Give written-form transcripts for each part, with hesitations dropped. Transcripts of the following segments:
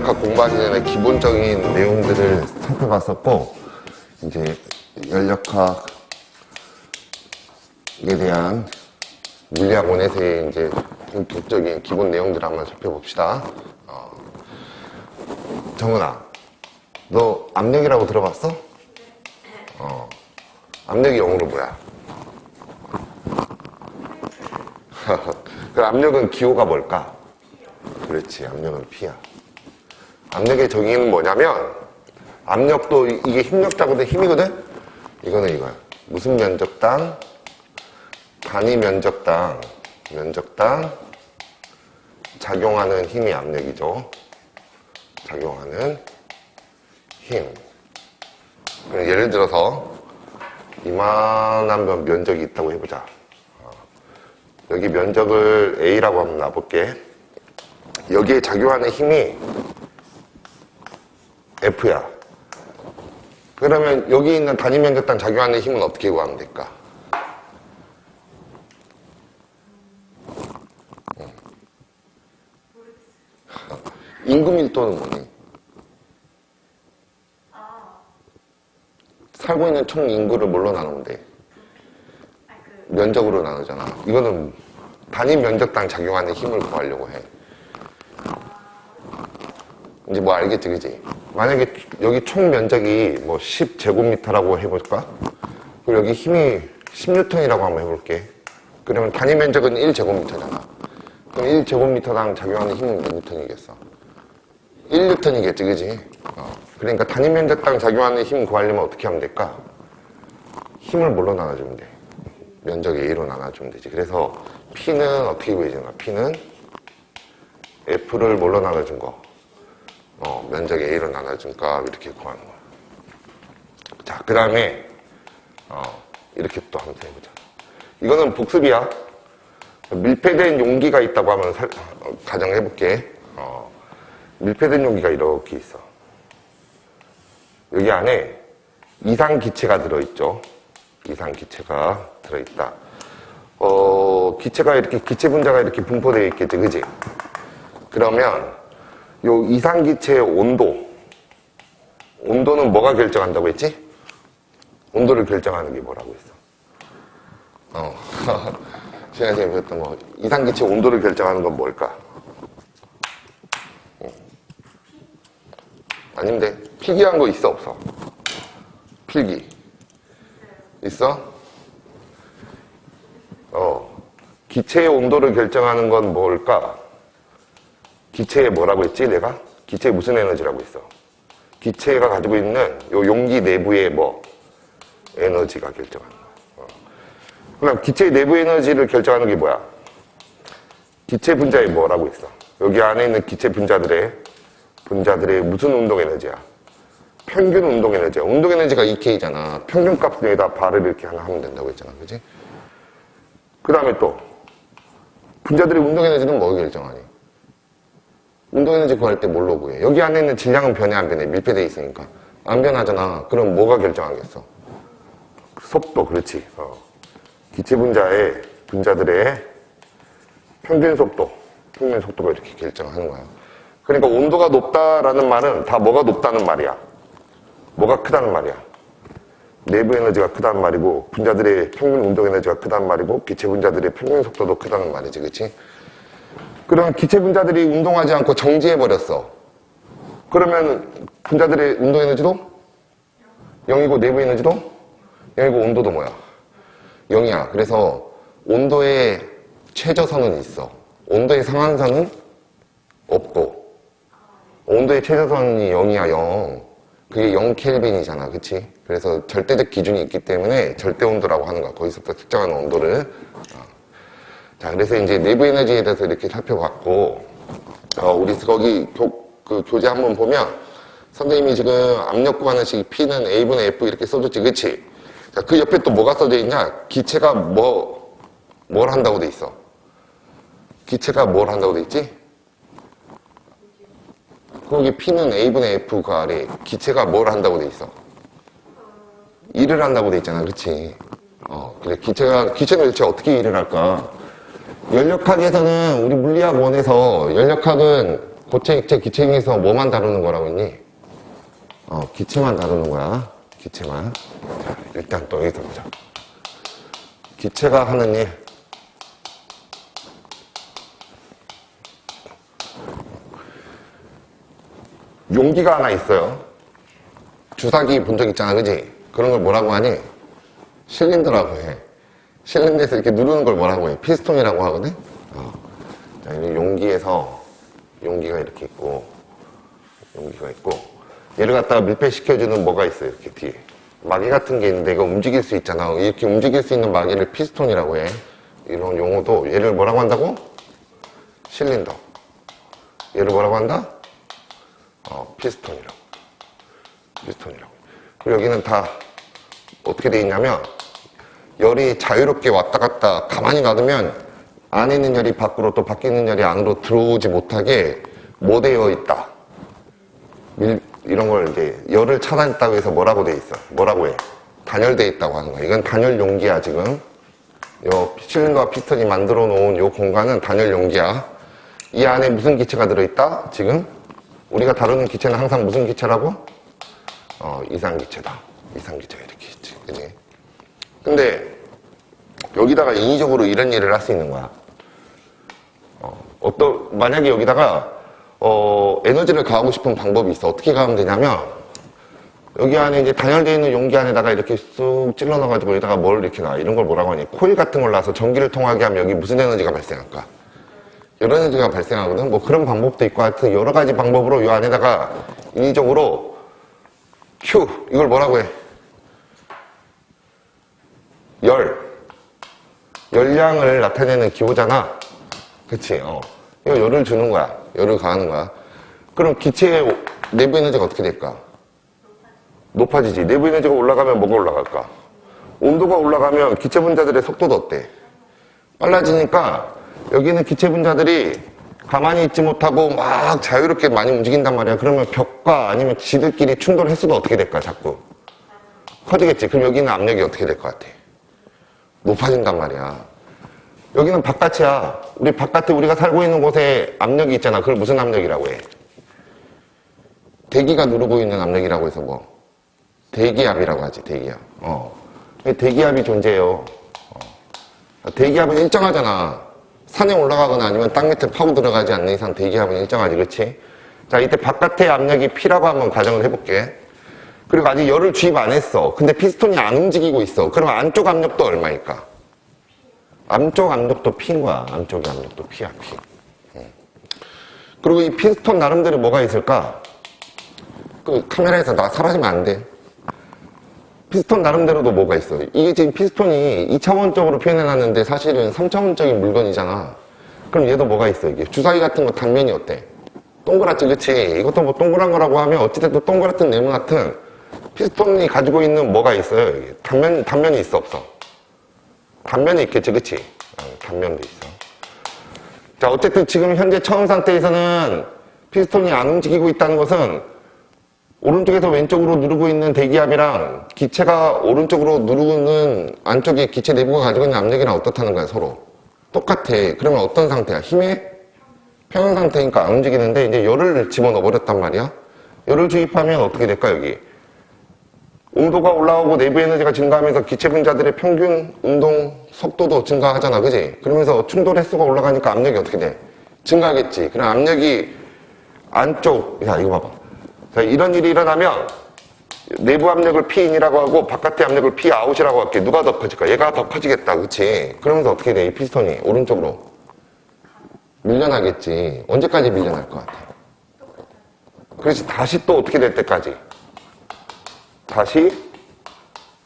연력학 공부하기 전에 기본적인 내용들을 살펴봤었고, 이제 연력학에 대한 물리학 원에서의 이제 본격적인 기본 내용들을 한번 살펴봅시다. 정은아, 너 압력이라고 들어봤어? 압력이 영어로 뭐야? 그 압력은 기호가 뭘까? 그렇지, 압력은 P야. 압력의 정의는 뭐냐면, 압력도 이게 힘력자거든, 힘이거든? 이거는 이거야. 무슨 면적당? 단위 면적당 작용하는 힘이 압력이죠. 작용하는 힘. 예를 들어서 이만한 면적이 있다고 해보자. 여기 면적을 A라고 한번 놔볼게. 여기에 작용하는 힘이 F야. 그러면 여기 있는 단위 면적당 작용하는 힘은 어떻게 구하면 될까? 인구 밀도는 뭐니? 살고 있는 총 인구를 뭘로 나누면 돼? 면적으로 나누잖아. 이거는 단위 면적당 작용하는 힘을 구하려고 해. 이제 뭐 알겠지, 그지? 만약에 여기 총 면적이 뭐 10제곱미터라고 해볼까? 그리고 여기 힘이 10N이라고 한번 해볼게. 그러면 단위 면적은 1제곱미터잖아. 그럼 1제곱미터당 작용하는 힘은 몇 N이겠어? 1N이겠지, 그지? 그러니까 단위 면적당 작용하는 힘 구하려면 어떻게 하면 될까? 힘을 뭘로 나눠주면 돼? 면적 A로 나눠주면 되지. 그래서 P는 어떻게 구해지는가? P는 F를 뭘로 나눠준 거? 면적 A로 나눠준 값 이렇게 구하는 거야. 자, 그 다음에 이렇게 또 한번 해보자. 이거는 복습이야. 밀폐된 용기가 있다고 하면 가정해볼게. 밀폐된 용기가 이렇게 있어. 여기 안에 이상기체가 들어있죠. 이상기체가 들어있다. 기체가 이렇게, 기체 분자가 이렇게 분포되어 있겠지, 그지? 그러면 요 이상기체의 온도는 뭐가 결정한다고 했지? 온도를 결정하는 게 뭐라고 했어? 시간에 배웠던 거. 이상기체 온도를 결정하는 건 뭘까? 아닌데, 필기한 거 있어, 없어? 필기. 있어? 기체의 온도를 결정하는 건 뭘까? 기체에 뭐라고 했지, 내가? 기체에 무슨 에너지라고 했어? 기체가 가지고 있는 요 용기 내부의 에너지가 결정하는 거야. 그럼 기체 내부 에너지를 결정하는 게 뭐야? 기체 분자에 뭐라고 했어? 여기 안에 있는 기체 분자들의 무슨 운동 에너지야? 평균 운동 에너지야. 운동 에너지가 2K잖아. 평균 값 여기다 발을 이렇게 하면 된다고 했잖아. 그지? 그 다음에 또, 분자들의 운동 에너지는 뭐가 결정하니? 운동 에너지 구할 때 뭘로 구해? 여기 안에 있는 질량은 변해, 안 변해? 밀폐되어 있으니까. 안 변하잖아. 그럼 뭐가 결정하겠어? 속도, 그렇지. 기체 분자들의 평균 속도가 이렇게 결정하는 거야. 그러니까 온도가 높다라는 말은 다 뭐가 높다는 말이야? 뭐가 크다는 말이야? 내부 에너지가 크다는 말이고, 분자들의 평균 운동 에너지가 크다는 말이고, 기체 분자들의 평균 속도도 크다는 말이지, 그치? 그럼 기체 분자들이 운동하지 않고 정지해버렸어. 그러면 분자들의 운동 에너지도 0이고, 내부 에너지도 0이고, 온도도 뭐야? 0이야. 그래서 온도의 최저선은 있어. 온도의 상한선은 없고, 온도의 최저선이 0이야, 0. 그게 0켈빈이잖아, 그치? 그래서 절대적 기준이 있기 때문에 절대 온도라고 하는 거야. 거기서부터 특정한 온도를. 자, 그래서 이제 내부 에너지에 대해서 이렇게 살펴봤고, 우리 거기 교재 한번 보면, 선생님이 지금 압력 구하는 식 P는 A분의 F 이렇게 써줬지, 그치? 자, 그 옆에 또 뭐가 써져 있냐? 기체가 뭘 한다고 돼 있어? 기체가 뭘 한다고 돼 있지? 거기 P는 A분의 F가 아래 기체가 뭘 한다고 돼 있어? 일을 한다고 돼 있잖아, 그렇지? 그래, 기체는 대체 어떻게 일을 할까? 연력학에서는 우리 물리학 원에서 연력학은 고체, 액체, 기체 중에서 뭐만 다루는 거라고 했니? 기체만 다루는 거야. 기체만. 자, 일단 또 여기서 보자. 기체가 하는 일. 용기가 하나 있어요. 주사기 본 적 있잖아, 그지? 그런 걸 뭐라고 하니? 실린더라고 해. 실린더에서 이렇게 누르는 걸 뭐라고 해? 피스톤이라고 하거든? 자, 이 용기에서 용기가 이렇게 있고, 용기가 있고, 얘를 갖다가 밀폐시켜주는 뭐가 있어요, 이렇게 뒤에. 마개 같은 게 있는데 이거 움직일 수 있잖아. 이렇게 움직일 수 있는 마개를 피스톤이라고 해. 이런 용어도 얘를 뭐라고 한다고? 실린더. 얘를 뭐라고 한다? 피스톤이라고. 피스톤이라고. 그리고 여기는 다 어떻게 돼 있냐면 열이 자유롭게 왔다 갔다 가만히 놔두면 안에 있는 열이 밖으로 또 밖에 있는 열이 안으로 들어오지 못하게 뭐 되어 있다. 이런 걸 이제 열을 차단했다고 해서 뭐라고 돼 있어? 뭐라고 해? 단열돼 있다고 하는 거야. 이건 단열 용기야 지금. 요 실린더와 피스톤이 만들어 놓은 요 공간은 단열 용기야. 이 안에 무슨 기체가 들어있다? 지금 우리가 다루는 기체는 항상 무슨 기체라고? 이산기체다. 이산기체가 이렇게 있지. 그지? 근데 여기다가 인위적으로 이런 일을 할 수 있는 거야. 만약에 여기다가 에너지를 가하고 싶은 방법이 있어. 어떻게 가하면 되냐면 여기 안에 이제 단열되어 있는 용기 안에다가 이렇게 쑥 찔러 넣어가지고 여기다가 뭘 이렇게 놔. 이런 걸 뭐라고 하니? 코일 같은 걸 놔서 전기를 통하게 하면 여기 무슨 에너지가 발생할까? 여러 에너지가 발생하거든. 뭐 그런 방법도 있고 하여튼 여러 가지 방법으로 이 안에다가 인위적으로 이걸 뭐라고 해? 열량을 나타내는 기호잖아. 그치? 이거 열을 주는 거야. 열을 가하는 거야. 그럼 기체의 내부 에너지가 어떻게 될까? 높아지지. 내부 에너지가 올라가면 뭐가 올라갈까? 온도가 올라가면 기체 분자들의 속도도 어때? 빨라지니까 여기는 기체 분자들이 가만히 있지 못하고 막 자유롭게 많이 움직인단 말이야. 그러면 벽과 아니면 지들끼리 충돌 횟수가 어떻게 될까? 자꾸 커지겠지. 그럼 여기는 압력이 어떻게 될 것 같아? 높아진단 말이야. 여기는 바깥이야. 우리 바깥에 우리가 살고 있는 곳에 압력이 있잖아. 그걸 무슨 압력이라고 해? 대기가 누르고 있는 압력이라고 해서 뭐 대기압이라고 하지. 대기압. 대기압이 존재해요. 대기압은 일정하잖아. 산에 올라가거나 아니면 땅 밑에 파고 들어가지 않는 이상 대기압은 일정하지. 그렇지? 자, 이때 바깥의 압력이 P라고 한번 가정을 해볼게. 그리고 아직 열을 주입 안 했어. 근데 피스톤이 안 움직이고 있어. 그럼 안쪽 압력도 얼마일까? 안쪽 압력도 P인 거야. 안쪽 압력도 P야, P. 그리고 이 피스톤 나름대로 뭐가 있을까? 그 카메라에서 나 사라지면 안 돼. 피스톤 나름대로도 뭐가 있어. 이게 지금 피스톤이 2차원적으로 표현해놨는데 사실은 3차원적인 물건이잖아. 그럼 얘도 뭐가 있어. 이게 주사기 같은 거 단면이 어때? 동그랗지, 그치? 이것도 뭐 동그란 거라고 하면 어찌됐든 동그랗든 네모나든 피스톤이 가지고 있는 뭐가 있어요. 이게 단면이 있어, 없어? 단면이 있겠지, 그치? 단면도 있어. 자, 어쨌든 지금 현재 처음 상태에서는 피스톤이 안 움직이고 있다는 것은 오른쪽에서 왼쪽으로 누르고 있는 대기압이랑 기체가 오른쪽으로 누르는 안쪽에 기체 내부가 가지고 있는 압력이랑 어떻다는 거야, 서로. 똑같아. 그러면 어떤 상태야? 힘의 평형 상태니까 안 움직이는데 이제 열을 집어넣어 버렸단 말이야. 열을 주입하면 어떻게 될까, 여기? 온도가 올라오고 내부 에너지가 증가하면서 기체 분자들의 평균 운동 속도도 증가하잖아, 그지? 그러면서 충돌 횟수가 올라가니까 압력이 어떻게 돼? 증가하겠지. 그럼 압력이 안쪽, 야, 이거 봐봐. 자, 이런 일이 일어나면 내부 압력을 P인이라고 하고 바깥의 압력을 Pout이라고 할게. 누가 더 커질까? 얘가 더 커지겠다, 그치? 그러면서 어떻게 돼? 이 피스톤이 오른쪽으로 밀려나겠지. 언제까지 밀려날 것 같아? 그렇지. 다시 또 어떻게 될 때까지? 다시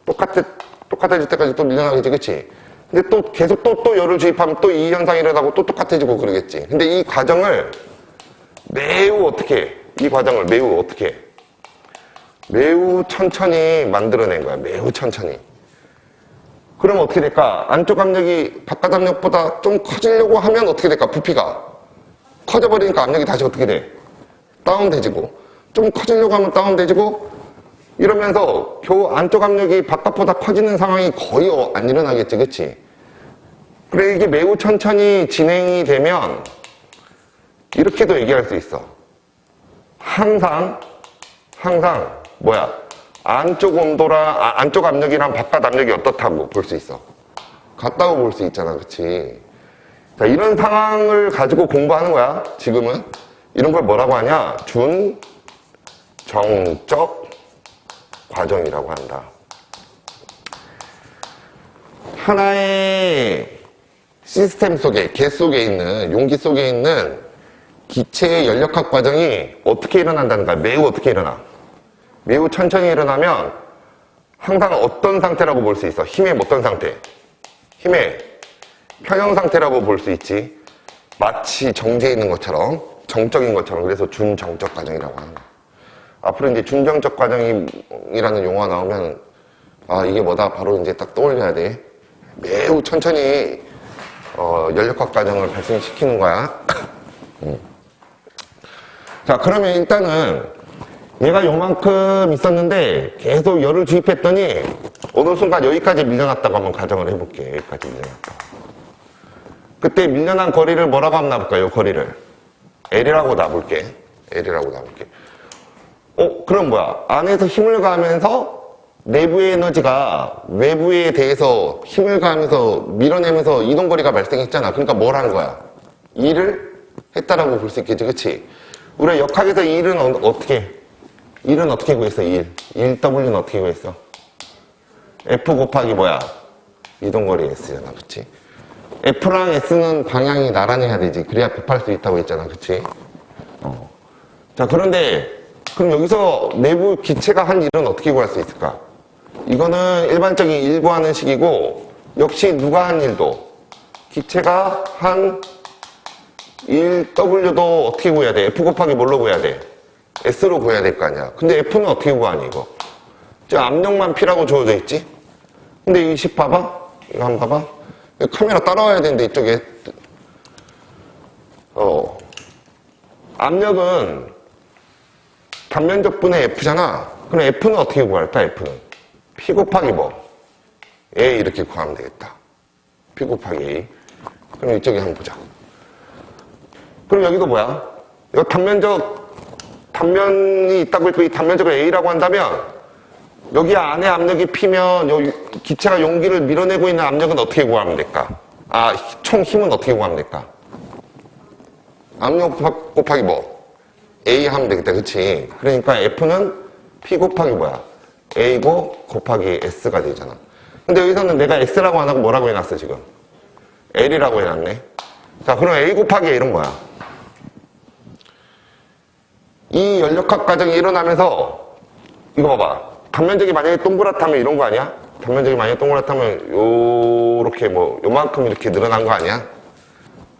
똑같아질 때까지 또 밀려나겠지, 그치? 근데 또 계속 또 열을 주입하면 또 이 현상이 일어나고 또 똑같아지고 그러겠지. 근데 이 과정을 매우 어떻게 해? 이 과정을 매우 어떻게 해? 매우 천천히 만들어낸 거야. 매우 천천히. 그러면 어떻게 될까? 안쪽 압력이 바깥 압력보다 좀 커지려고 하면 어떻게 될까? 부피가 커져버리니까 압력이 다시 어떻게 돼? 다운돼지고. 좀 커지려고 하면 다운돼지고 이러면서 겨우 안쪽 압력이 바깥보다 커지는 상황이 거의 안 일어나겠지, 그치? 그래, 이게 매우 천천히 진행이 되면 이렇게도 얘기할 수 있어. 항상 뭐야? 안쪽 온도랑 안쪽 압력이랑 바깥 압력이 어떻다고 볼 수 있어. 같다고 볼 수 있잖아, 그치? 자, 이런 상황을 가지고 공부하는 거야. 지금은 이런 걸 뭐라고 하냐? 준정적 과정이라고 한다. 하나의 시스템 속에, 개 속에 있는, 용기 속에 있는 기체의 연력학 과정이 어떻게 일어난다는 거야? 매우 어떻게 일어나? 매우 천천히 일어나면 항상 어떤 상태라고 볼 수 있어? 힘의 어떤 상태? 힘의 평형 상태라고 볼 수 있지. 마치 정지해 있는 것처럼, 정적인 것처럼. 그래서 준정적 과정이라고 하는 거야. 앞으로 이제 준정적 과정이라는 용어가 나오면 아, 이게 뭐다? 바로 이제 딱 떠올려야 돼. 매우 천천히 연력학 과정을 발생시키는 거야. 자, 그러면 일단은 얘가 요만큼 있었는데 계속 열을 주입했더니 어느 순간 여기까지 밀려났다고 한번 가정을 해볼게. 여기까지 밀려났다. 그때 밀려난 거리를 뭐라고 한번 놔볼까요? 거리를 L이라고 놔볼게. L이라고 놔볼게. 그럼 뭐야? 안에서 힘을 가하면서 내부의 에너지가 외부에 대해서 힘을 가하면서 밀어내면서 이동거리가 발생했잖아. 그러니까 뭘 한 거야? 일을 했다라고 볼 수 있겠지, 그치? 우리가 역학에서 일은 어떻게 구했어? 1W는 어떻게 구했어? F 곱하기 뭐야? 이동거리 S잖아, 그치? F랑 S는 방향이 나란히 해야 되지. 그래야 곱할 수 있다고 했잖아, 그치? 자, 그런데 그럼 여기서 내부 기체가 한 일은 어떻게 구할 수 있을까? 이거는 일반적인 일 구하는 식이고, 역시 누가 한 일도 기체가 한 1W도 어떻게 구해야 돼? F 곱하기 뭘로 구해야 돼? S로 구해야 될 거 아니야. 근데 F는 어떻게 구하니, 이거? 지금 압력만 P라고 주어져 있지? 근데 이 식 봐봐. 이거 한번 봐봐. 카메라 따라와야 되는데, 이쪽에. 압력은 단면적분의 F잖아. 그럼 F는 어떻게 구할까, F는? P 곱하기 뭐? A 이렇게 구하면 되겠다. P 곱하기 A. 그럼 이쪽에 한번 보자. 그럼 여기도 뭐야? 이거 단면이 있다고 했고, 이 단면적을 A라고 한다면, 여기 안에 압력이 P면, 여기 기체가 용기를 밀어내고 있는 압력은 어떻게 구하면 될까? 총 힘은 어떻게 구하면 될까? 압력 곱하기 뭐? A 하면 되겠다, 그치? 그러니까 F는 P 곱하기 뭐야? A고 곱하기 S가 되잖아. 근데 여기서는 내가 S라고 안 하고 뭐라고 해놨어, 지금? L이라고 해놨네. 자, 그럼 A 곱하기 L은 뭐야? 이 연력학 과정이 일어나면서, 이거 봐봐. 단면적이 만약에 동그랗다면 이런 거 아니야? 단면적이 만약에 동그랗다면, 요렇게 요만큼 이렇게 늘어난 거 아니야?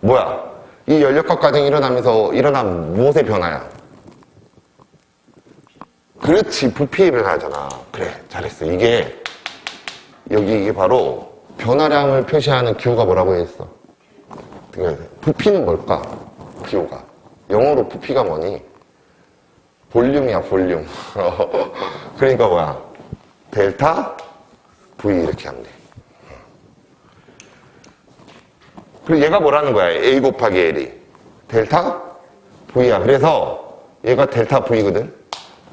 뭐야? 이 연력학 과정이 일어나면서 일어난 무엇의 변화야? 그렇지, 부피의 변화잖아. 그래, 잘했어. 이게 바로 변화량을 표시하는 기호가 뭐라고 했어? 부피는 뭘까? 기호가. 영어로 부피가 뭐니? 볼륨이야, 볼륨. 그러니까 뭐야? 델타 V 이렇게 하면 돼. 그리고 얘가 뭐라는 거야? A 곱하기 L이. 델타 V야. 그래서 얘가 델타 V거든?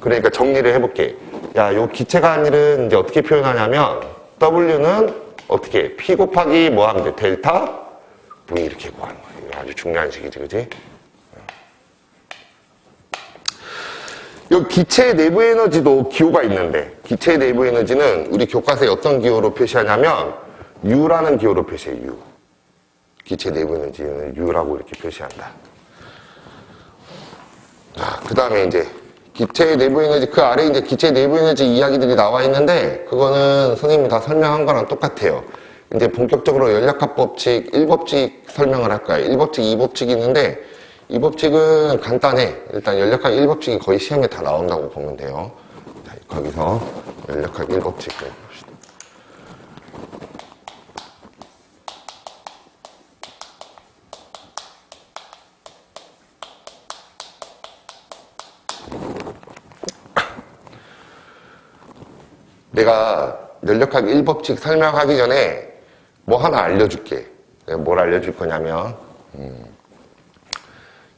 그러니까 정리를 해볼게. 야, 요 기체가 한 일은 이제 어떻게 표현하냐면, W는 어떻게? P 곱하기 뭐 하면 돼? 델타 V 이렇게 구하는 거야. 이거 아주 중요한 식이지, 그지? 요 기체의 내부 에너지도 기호가 있는데, 기체의 내부 에너지는 우리 교과서에 어떤 기호로 표시하냐면, U라는 기호로 표시해, U. 기체 내부 에너지는 U라고 이렇게 표시한다. 그 다음에 이제 기체 내부 에너지, 그 아래 이제 기체 내부 에너지 이야기들이 나와 있는데, 그거는 선생님이 다 설명한 거랑 똑같아요. 이제 본격적으로 연력학 법칙 1법칙 설명을 할 거야. 1법칙, 2법칙이 있는데, 이 법칙은 간단해. 일단 연력학 1법칙이 거의 시험에 다 나온다고 보면 돼요. 자, 거기서 연력학 1법칙을 봅시다. 내가 연력학 1법칙 설명하기 전에 뭐 하나 알려줄게. 내가 뭘 알려줄 거냐면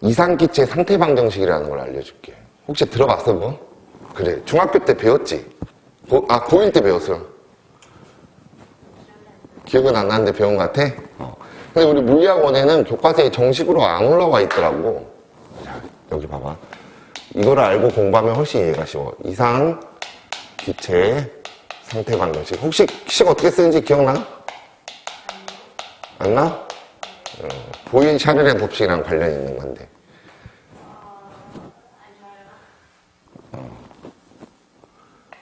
이상기체 상태방정식이라는 걸 알려줄게. 혹시 들어봤어, 뭐? 그래, 중학교 때 배웠지? 고1 때 배웠어. 기억은 안 나는데 배운 것 같아? 근데 우리 물리학원에는 교과서에 정식으로 안 올라와 있더라고. 자, 여기 봐봐. 이거를 알고 공부하면 훨씬 이해가 쉬워. 이상, 기체, 상태 관계식. 혹시 식 어떻게 쓰는지 기억나? 안 나? 보일 샤를의 법칙이랑 관련이 있는 건데.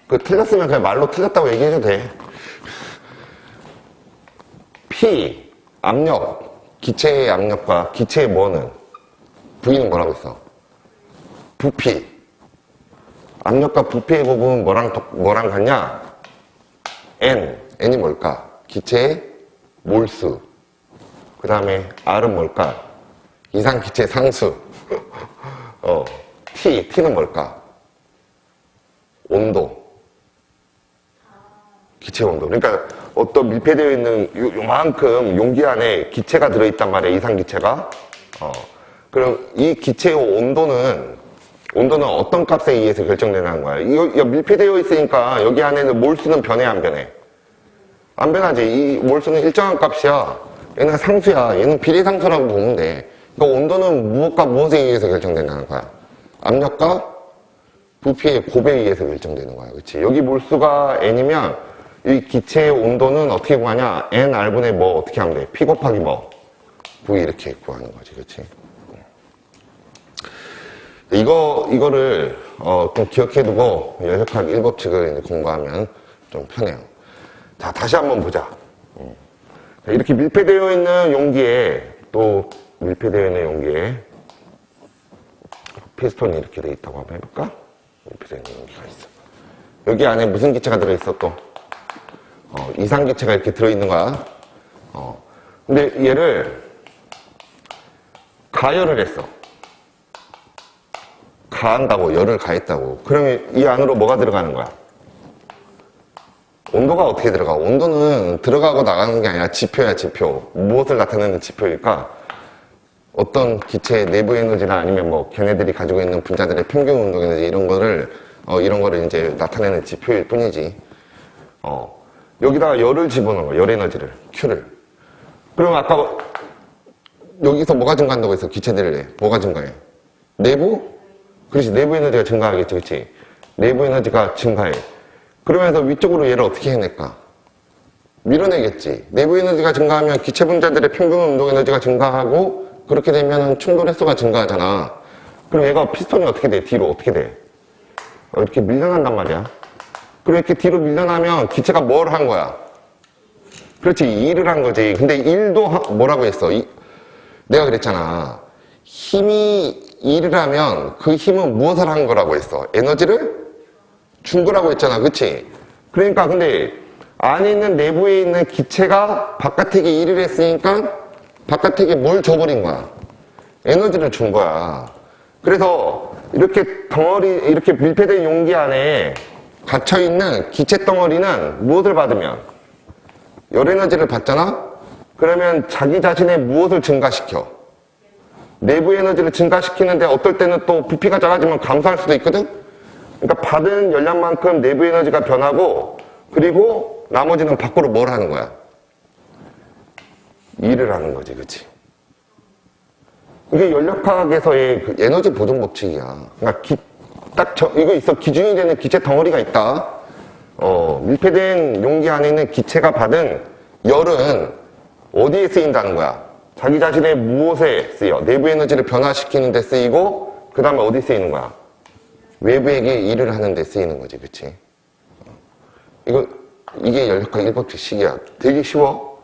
그 틀렸으면 그냥 말로 틀렸다고 얘기해도 돼. P, 압력, 기체의 압력과 기체의 뭐는? V는 뭐라고 했어? 부피. 압력과 부피의 부분은 뭐랑 같냐? N이 뭘까? 기체의 몰수. 그 다음에 R은 뭘까? 이상기체 상수. T는 뭘까? 온도. 기체 온도. 그러니까 어떤 밀폐되어 있는 요만큼 용기 안에 기체가 들어있단 말이야, 이상기체가. 그럼 이 기체의 온도는 어떤 값에 의해서 결정되는 거야? 이거 밀폐되어 있으니까 여기 안에는 몰수는 변해, 안 변해? 안 변하지. 이 몰수는 일정한 값이야. 얘는 상수야. 얘는 비례상수라고 보면 돼. 그러니까 온도는 무엇과 무엇에 의해서 결정된다는 거야? 압력과 부피의 곱에 의해서 결정되는 거야. 그치? 여기 몰수가 N이면 이 기체의 온도는 어떻게 구하냐? NR분의 뭐 어떻게 하면 돼? P 곱하기 뭐? V 이렇게 구하는 거지. 그치? 이거를 좀 기억해두고 연역학 1법칙을 공부하면 좀 편해요. 자, 다시 한번 보자. 이렇게 밀폐되어 있는 용기에 피스톤이 이렇게 돼 있다고 한번 해볼까? 밀폐되어 있는 용기가 있어. 여기 안에 무슨 기체가 들어있어 또? 이상기체가 이렇게 들어있는 거야. 근데 얘를 가열을 했어. 가한다고, 열을 가했다고. 그러면 이 안으로 뭐가 들어가는 거야? 온도가 어떻게 들어가? 온도는 들어가고 나가는 게 아니라 지표야, 지표. 무엇을 나타내는 지표일까? 어떤 기체의 내부 에너지나 아니면 뭐 걔네들이 가지고 있는 분자들의 평균 운동 에너지 이런 거를 이제 나타내는 지표일 뿐이지. 여기다가 열을 집어넣은 거야, 열 에너지를, Q를. 그럼 아까 여기서 뭐가 증가한다고 했어? 기체들에 뭐가 증가해? 내부? 그렇지, 내부 에너지가 증가하겠지, 그렇지? 내부 에너지가 증가해. 그러면서 위쪽으로 얘를 어떻게 해낼까? 밀어내겠지. 내부 에너지가 증가하면 기체 분자들의 평균 운동 에너지가 증가하고 그렇게 되면 충돌 횟수가 증가하잖아. 그럼 얘가 피스톤이 어떻게 돼? 뒤로 어떻게 돼? 이렇게 밀려난단 말이야. 그럼 이렇게 뒤로 밀려나면 기체가 뭘 한 거야? 그렇지, 일을 한 거지. 근데 일도 뭐라고 했어? 내가 그랬잖아. 힘이 일을 하면 그 힘은 무엇을 한 거라고 했어? 에너지를 준 거라고 했잖아. 그치? 그러니까 근데 안에 있는 내부에 있는 기체가 바깥에게 일을 했으니까 바깥에게 뭘 줘버린 거야? 에너지를 준 거야. 그래서 이렇게 이렇게 밀폐된 용기 안에 갇혀있는 기체 덩어리는 무엇을 받으면? 열 에너지를 받잖아? 그러면 자기 자신의 무엇을 증가시켜? 내부 에너지를 증가시키는데 어떨 때는 또 부피가 작아지면 감소할 수도 있거든? 그러니까 받은 열량만큼 내부 에너지가 변하고 그리고 나머지는 밖으로 뭘 하는 거야? 일을 하는 거지, 그치? 이게 연력학에서의 그 에너지 보존 법칙이야. 그러니까 이거 있어. 기준이 되는 기체 덩어리가 있다. 밀폐된 용기 안에 있는 기체가 받은 열은 어디에 쓰인다는 거야? 자기 자신의 무엇에 쓰여? 내부 에너지를 변화시키는 데 쓰이고 그 다음에 어디 쓰이는 거야? 외부에게 일을 하는 데 쓰이는 거지, 그치? 이게 연력학 1법칙식이야. 되게 쉬워.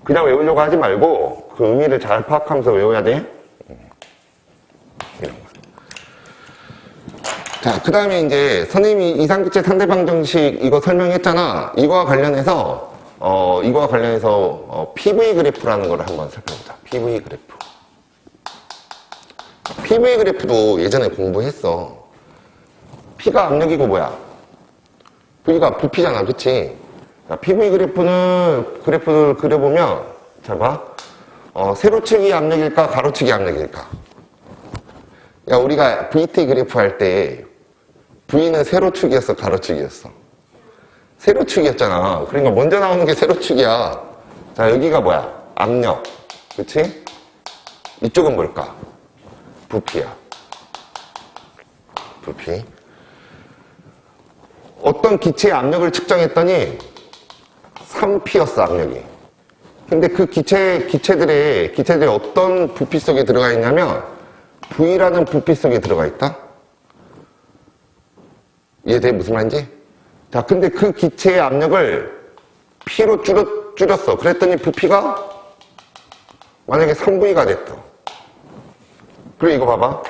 그냥 외우려고 하지 말고 그 의미를 잘 파악하면서 외워야 돼. 이런 거. 자, 그 다음에 이제 선생님이 이상기체 상대방정식 이거 설명했잖아. 이거와 관련해서 PV 그래프라는 걸 한번 살펴보자. PV 그래프. PV 그래프도 예전에 공부했어. P가 압력이고 뭐야? V가 부피잖아, 그치? PV 그래프를 그려보면, 잘 봐. 세로축이 압력일까, 가로축이 압력일까? 야, 우리가 VT 그래프 할 때 V는 세로축이었어, 가로축이었어? 세로축이었잖아. 그러니까 먼저 나오는 게 세로축이야. 자, 여기가 뭐야? 압력. 그치? 이쪽은 뭘까? 부피야. 부피. 어떤 기체의 압력을 측정했더니 3P였어, 압력이. 근데 그 기체들이 어떤 부피 속에 들어가 있냐면 V라는 부피 속에 들어가 있다? 이해돼? 무슨 말인지? 자, 근데 그 기체의 압력을 P로 줄였어. 그랬더니 부피가 만약에 3V가 됐어. 그리고 이거 봐봐.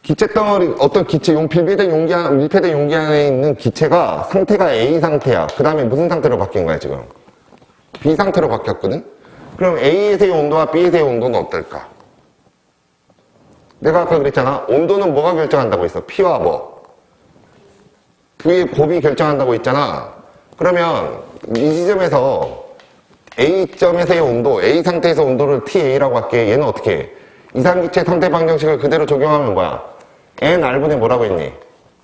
기체 덩어리, 어떤 기체, 밀폐된 용기 안에 있는 기체가 상태가 A 상태야. 그 다음에 무슨 상태로 바뀐 거야, 지금? B 상태로 바뀌었거든? 그럼 A에서의 온도와 B에서의 온도는 어떨까? 내가 아까 그랬잖아. 온도는 뭐가 결정한다고 했어? P와 뭐? V의 곱이 결정한다고 했잖아. 그러면 이 지점에서 A점에서의 온도, A 상태에서 온도를 TA라고 할게. 얘는 어떻게 해? 이상기체 상태 방정식을 그대로 적용하면 뭐야? NR분의 뭐라고 했니?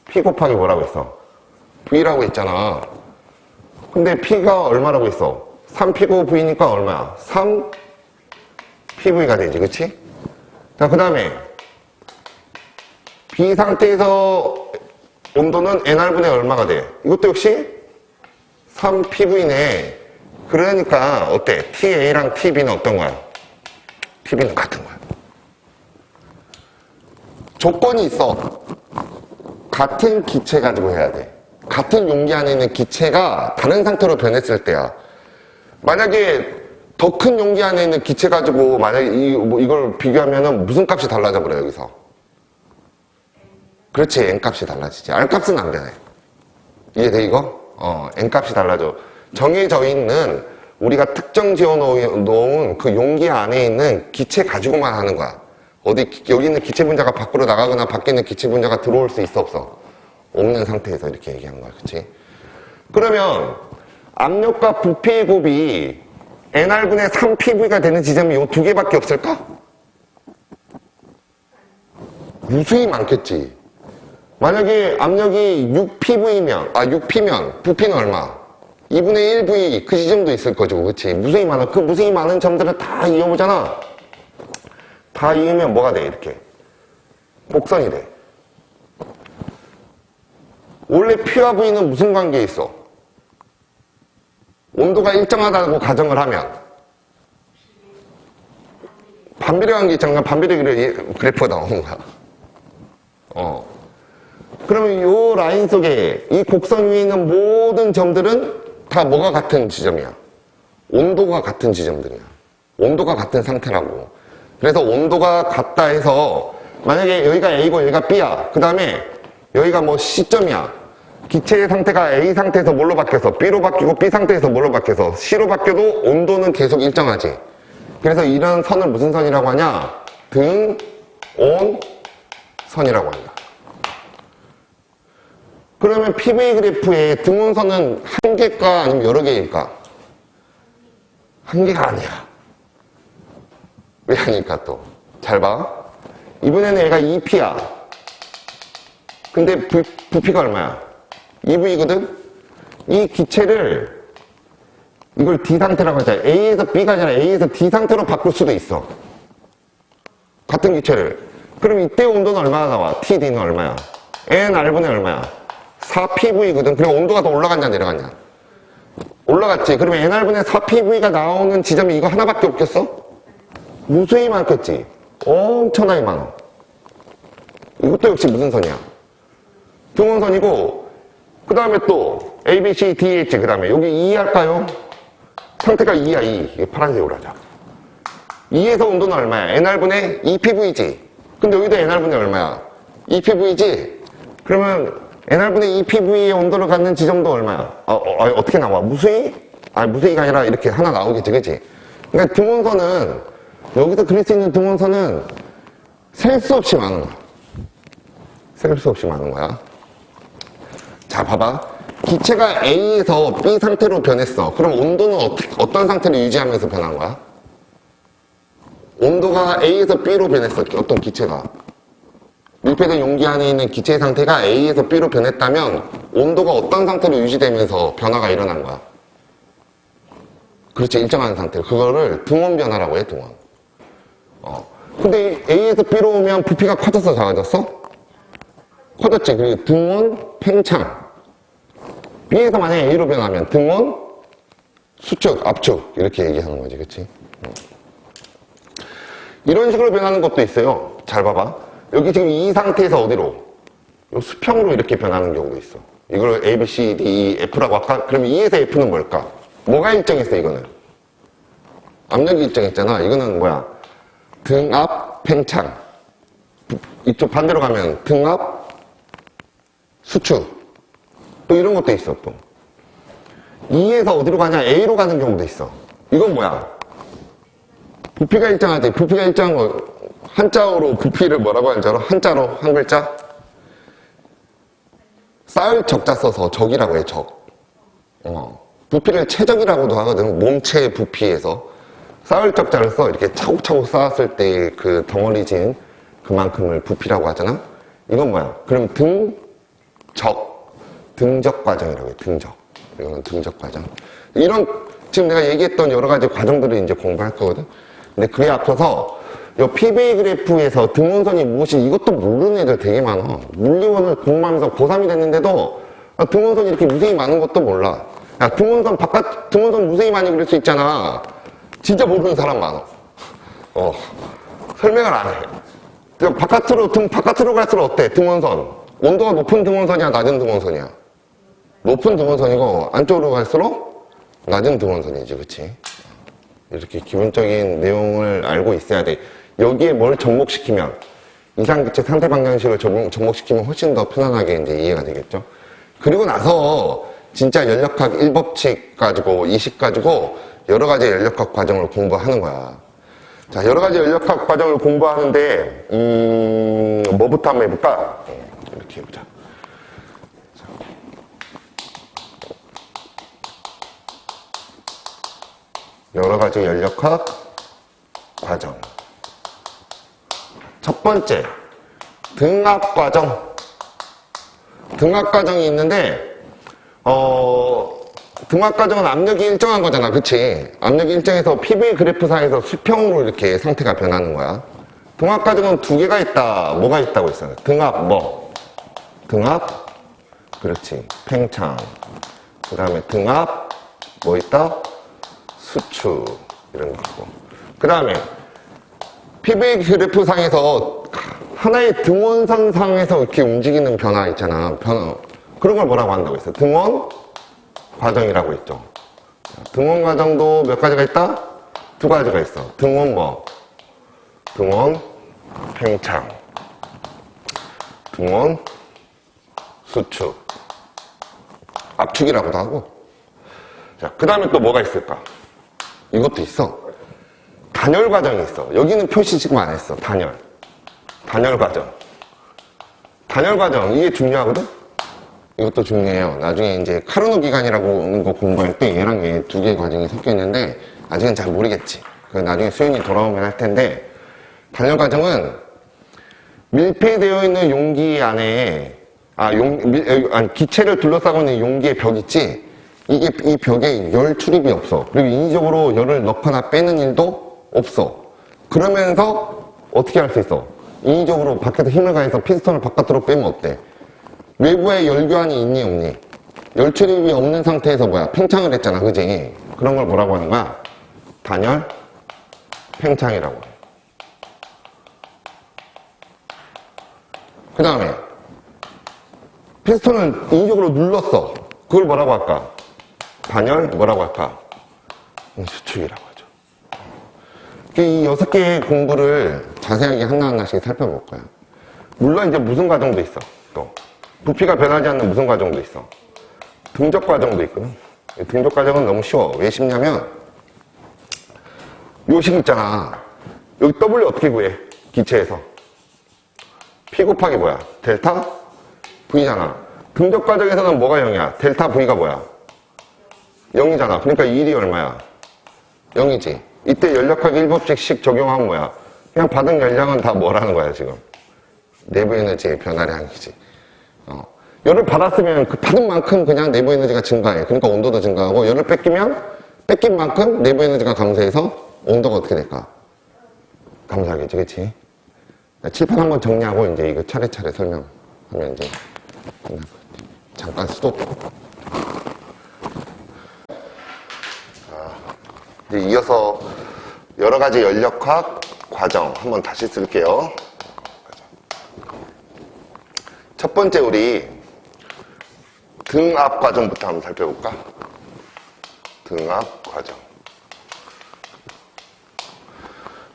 P 곱하기 뭐라고 했어? V라고 했잖아. 근데 P가 얼마라고 했어? 3P고 V니까 얼마야? 3PV가 되지, 그치? 자, 그 다음에 B 상태에서 온도는 NR분의 얼마가 돼? 이것도 역시 3PV네. 그러니까 어때? TA랑 TB는 어떤 거야? TB는 같은 거야. 조건이 있어. 같은 기체 가지고 해야 돼. 같은 용기 안에 있는 기체가 다른 상태로 변했을 때야. 만약에 더 큰 용기 안에 있는 기체 가지고 만약에 이걸 비교하면은 무슨 값이 달라져 버려, 여기서. 그렇지, n 값이 달라지지. r 값은 안 변해. 이해돼, 이거? n 값이 달라져. 정해져 있는 우리가 특정 지어 놓은 그 용기 안에 있는 기체 가지고만 하는 거야. 여기 있는 기체 분자가 밖으로 나가거나 밖에 있는 기체 분자가 들어올 수 있어, 없어? 없는 상태에서 이렇게 얘기한 거야, 그치? 그러면 압력과 부피의 곱이 NR분의 3PV가 되는 지점이 이 두 개밖에 없을까? 무수히 많겠지. 만약에 압력이 6P면 부피는 얼마? 2분의 1V 그 지점도 있을 거죠, 그치? 무수히 많아. 그 무수히 많은 점들을 다 이어보잖아. 다 이으면 뭐가 돼, 이렇게? 곡선이 돼. 원래 P와 V는 무슨 관계에 있어? 온도가 일정하다고 가정을 하면 반비례 관계 있잖아. 반비례 그래프가 나오는 거야. 그러면 이 라인 속에 이 곡선 위에 있는 모든 점들은 다 뭐가 같은 지점이야? 온도가 같은 지점들이야. 온도가 같은 상태라고. 그래서 온도가 같다 해서 만약에 여기가 A고 여기가 B야. 그 다음에 여기가 뭐 C점이야. 기체의 상태가 A 상태에서 뭘로 바뀌어서 B로 바뀌고 B 상태에서 뭘로 바뀌어서 C로 바뀌어도 온도는 계속 일정하지. 그래서 이런 선을 무슨 선이라고 하냐? 등, 온, 선이라고 한다. 그러면 PV 그래프의 등온선은 한 개일까 아니면 여러 개일까? 한 개가 아니야. 왜 아닐까 또? 잘 봐. 이번에는 얘가 2P야. 근데 부피가 얼마야? 2V거든? 이 기체를 이걸 D 상태라고 하자. A에서 B가 아니라 A에서 D 상태로 바꿀 수도 있어. 같은 기체를. 그럼 이때 온도는 얼마나 나와? TD는 얼마야? NR분의 얼마야? 4PV거든. 그리고 온도가 더 올라갔냐 내려갔냐? 올라갔지. 그러면 NR분의 4PV가 나오는 지점이 이거 하나밖에 없겠어? 무수히 많겠지. 엄청나게 많아. 이것도 역시 무슨 선이야? 등원선이고 그 다음에 또 A, B, C, D, H 그 다음에 여기 E 할까요? 상태가 E야, E. 이게 파란색으로 하자. E에서 온도는 얼마야? NR분의 2PV지. 근데 여기도 NR분의 얼마야? 2PV지? 그러면 NR분의 2PV의 온도를 갖는 지점도 얼마야? 어떻게 나와? 무수히? 무수히가 아니라 이렇게 하나 나오겠지, 그치? 그러니까 등원선은, 여기서 그릴 수 있는 등원선은 셀 수 없이 많은 거야. 셀 수 없이 많은 거야. 자, 봐봐. 기체가 A에서 B 상태로 변했어. 그럼 온도는 어떤 상태를 유지하면서 변한 거야? 온도가 A에서 B로 변했어. 어떤 기체가. 밀폐된 용기 안에 있는 기체의 상태가 A에서 B로 변했다면 온도가 어떤 상태로 유지되면서 변화가 일어난 거야. 그렇지, 일정한 상태. 그거를 등원 변화라고 해, 등원. 근데 A에서 B로 오면 부피가 커졌어, 작아졌어? 커졌지. 그리고 등원, 팽창. B에서 만약에 A로 변하면 등원, 수축, 압축. 이렇게 얘기하는 거지, 그치? 이런 식으로 변하는 것도 있어요. 잘 봐봐. 여기 지금 이 상태에서 어디로? 요 수평으로 이렇게 변하는 경우도 있어. 이걸 A, B, C, D, E, F라고 할까? 그러면 E에서 F는 뭘까? 뭐가 일정했어, 이거는? 압력이 일정했잖아. 이거는 뭐야? 등압, 팽창. 이쪽 반대로 가면 등압, 수축. 또 이런 것도 있어, 또. E에서 어디로 가냐? A로 가는 경우도 있어. 이건 뭐야? 부피가 일정할 때, 부피가 일정한 거, 한자어로 부피를 뭐라고 하는지 알아? 한자로, 한 글자? 쌓을 적자 써서 적이라고 해, 적. 부피를 체적이라고도 하거든. 몸체의 부피에서. 쌓을 적자를 써. 이렇게 차곡차곡 쌓았을 때 그 덩어리진 그만큼을 부피라고 하잖아? 이건 뭐야? 그럼 등적 과정이라고 해, 등적. 이거는 등적 과정. 이런, 지금 내가 얘기했던 여러 가지 과정들을 이제 공부할 거거든? 근데 그에 앞서서 이 PBA 그래프에서 등원선이 무엇이 이것도 모르는 애들 되게 많아. 물리원을 공부하면서 고3이 됐는데도 등원선이 이렇게 무수히 많은 것도 몰라. 야, 등원선 무수히 많이 그릴 수 있잖아. 진짜 모르는 사람 많아. 설명을 안 해. 바깥으로 갈수록 어때? 등원선. 온도가 높은 등원선이야, 낮은 등원선이야? 높은 등원선이고, 안쪽으로 갈수록 낮은 등원선이지, 그치? 이렇게 기본적인 내용을 알고 있어야 돼. 여기에 뭘 접목시키면, 이상기체 상태 방정식을 접목시키면 훨씬 더 편안하게 이제 이해가 되겠죠? 그리고 나서, 진짜 연력학 1법칙 가지고, 20 가지고, 여러 가지 연력학 과정을 공부하는 거야. 자, 여러 가지 연력학 과정을 공부하는데, 뭐부터 한번 해볼까? 이렇게 해보자. 여러 가지 연력학 과정. 첫 번째, 등압 과정. 등압 과정이 있는데, 등압 과정은 압력이 일정한 거잖아, 그치? 압력이 일정해서 PV 그래프상에서 수평으로 이렇게 상태가 변하는 거야. 등압 과정은 두 개가 있다. 뭐가 있다고 했어요? 등압 뭐? 등압, 그렇지. 팽창. 그 다음에 등압, 뭐 있다? 수축. 이런 거 있고. 그 다음에 PV 그래프상에서 하나의 등원선상에서 이렇게 움직이는 변화 있잖아. 그런 걸 뭐라고 한다고 했어요? 등원 과정이라고 했죠. 등원 과정도 몇 가지가 있다? 두 가지가 있어. 등원 뭐? 등원 팽창. 등원 수축. 압축이라고도 하고. 자, 그 다음에 또 뭐가 있을까? 이것도 있어. 단열 과정이 있어. 여기는 표시 지금 안 했어. 단열 과정. 단열 과정, 이게 중요하거든? 이것도 중요해요. 나중에 이제 카르노 기간이라고 하는 거 공부할 때 얘랑 얘 두 개의 과정이 섞여 있는데 아직은 잘 모르겠지. 나중에 수연이 돌아오면 할 텐데 단열 과정은 밀폐되어 있는 용기 안에 기체를 둘러싸고 있는 용기의 벽 있지? 이 벽에 열 출입이 없어. 그리고 인위적으로 열을 넣거나 빼는 일도 없어. 그러면서 어떻게 할 수 있어? 인위적으로 밖에서 힘을 가해서 피스톤을 바깥으로 빼면 어때? 외부에 열교환이 있니 없니? 열 출입이 없는 상태에서 뭐야? 팽창을 했잖아, 그지? 그런 걸 뭐라고 하는 거야? 단열 팽창이라고 해. 그 다음에 피스톤을 인위적으로 눌렀어. 그걸 뭐라고 할까? 단열 뭐라고 할까? 수축이라고 하죠. 이 6개의 공부를 자세하게 하나하나씩 살펴볼 거야. 물론 이제 무슨 과정도 있어. 또 부피가 변하지 않는 무슨 과정도 있어. 등적 과정도 있거든. 등적 과정은 너무 쉬워. 왜 쉽냐면 요식 있잖아. 여기 W 어떻게 구해? 기체에서 P 곱하기 뭐야? 델타 V잖아. 등적 과정에서는 뭐가 0이야? 델타 V가 뭐야? 0이잖아. 그러니까 이 일이 얼마야? 0이지. 이때 연력학 1법칙 적용하면 뭐야? 그냥 받은 열량은 다 뭐라는 거야, 지금? 내부 에너지의 변화량이지. 열을 받았으면 그 받은 만큼 그냥 내부 에너지가 증가해. 그러니까 온도도 증가하고, 열을 뺏기면 뺏긴 만큼 내부 에너지가 감소해서 온도가 어떻게 될까? 감소하겠지, 그치? 칠판 한번 정리하고 이제 이거 차례차례 설명하면 이제 잠깐 스톱. 이제 이어서 여러 가지 연력학 과정 한번 다시 쓸게요. 첫 번째 우리 등압 과정부터 한번 살펴볼까? 등압 과정.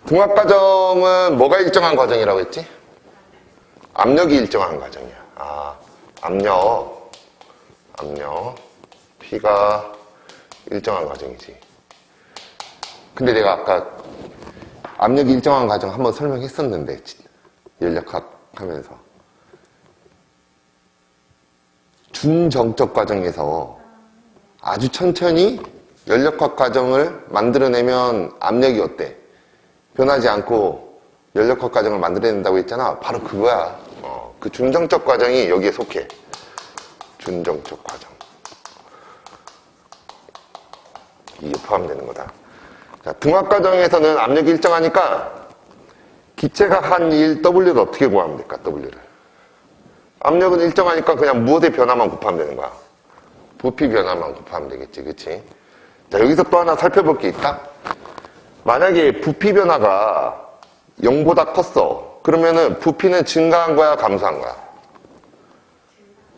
등압 과정은 뭐가 일정한 과정이라고 했지? 압력이 일정한 과정이야. 압력. P가 일정한 과정이지. 근데 내가 아까 압력이 일정한 과정 한번 설명했었는데, 연력학 하면서. 중정적 과정에서 아주 천천히 연력학 과정을 만들어내면 압력이 어때? 변하지 않고 연력학 과정을 만들어낸다고 했잖아. 바로 그거야. 그 중정적 과정이 여기에 속해. 중정적 과정. 이게 포함되는 거다. 자, 등압 과정에서는 압력이 일정하니까 기체가 한 일 W를 어떻게 구하면 될까? W를. 압력은 일정하니까 그냥 무엇의 변화만 곱하면 되는 거야. 부피 변화만 곱하면 되겠지, 그치? 자, 여기서 또 하나 살펴볼 게 있다. 만약에 부피 변화가 0보다 컸어. 그러면은 부피는 증가한 거야, 감소한 거야?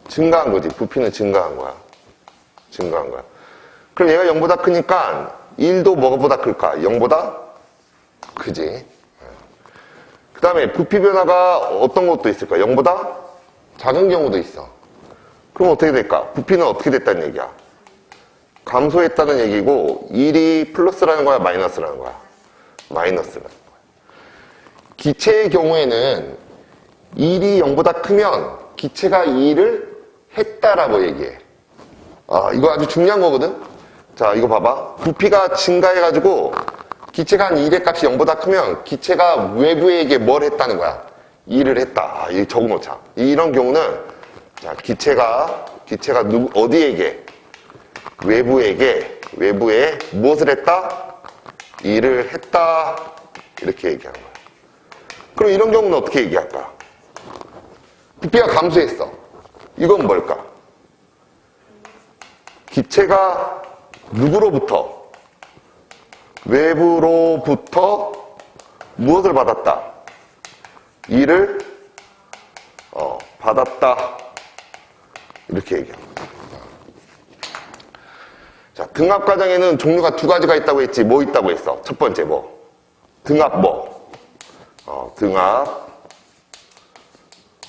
증가한 거지. 부피는 증가한 거야. 증가한 거야. 그럼 얘가 0보다 크니까 1도 뭐보다 클까? 0보다 크지. 그 다음에 부피 변화가 어떤 것도 있을까? 0보다 작은 경우도 있어. 그럼 어떻게 될까? 부피는 어떻게 됐다는 얘기야? 감소했다는 얘기고 1이 플러스라는 거야? 마이너스라는 거야? 마이너스라는 거야. 기체의 경우에는 1이 0보다 크면 기체가 2를 했다라고 얘기해. 이거 아주 중요한 거거든? 자, 이거 봐봐. 부피가 증가해가지고 기체가 한 1의 값이 0보다 크면 기체가 외부에게 뭘 했다는 거야? 2를 했다. 이거 적어놓자. 이런 경우는 자, 기체가 어디에게? 외부에 무엇을 했다? 2를 했다. 이렇게 얘기하는 거야. 그럼 이런 경우는 어떻게 얘기할까? 부피가 감소했어. 이건 뭘까? 기체가 누구로부터? 외부로부터 무엇을 받았다? 2를 받았다. 이렇게 얘기합니다. 자, 등압 과정에는 종류가 두 가지가 있다고 했지. 뭐 있다고 했어? 첫 번째 뭐? 등압 뭐? 등압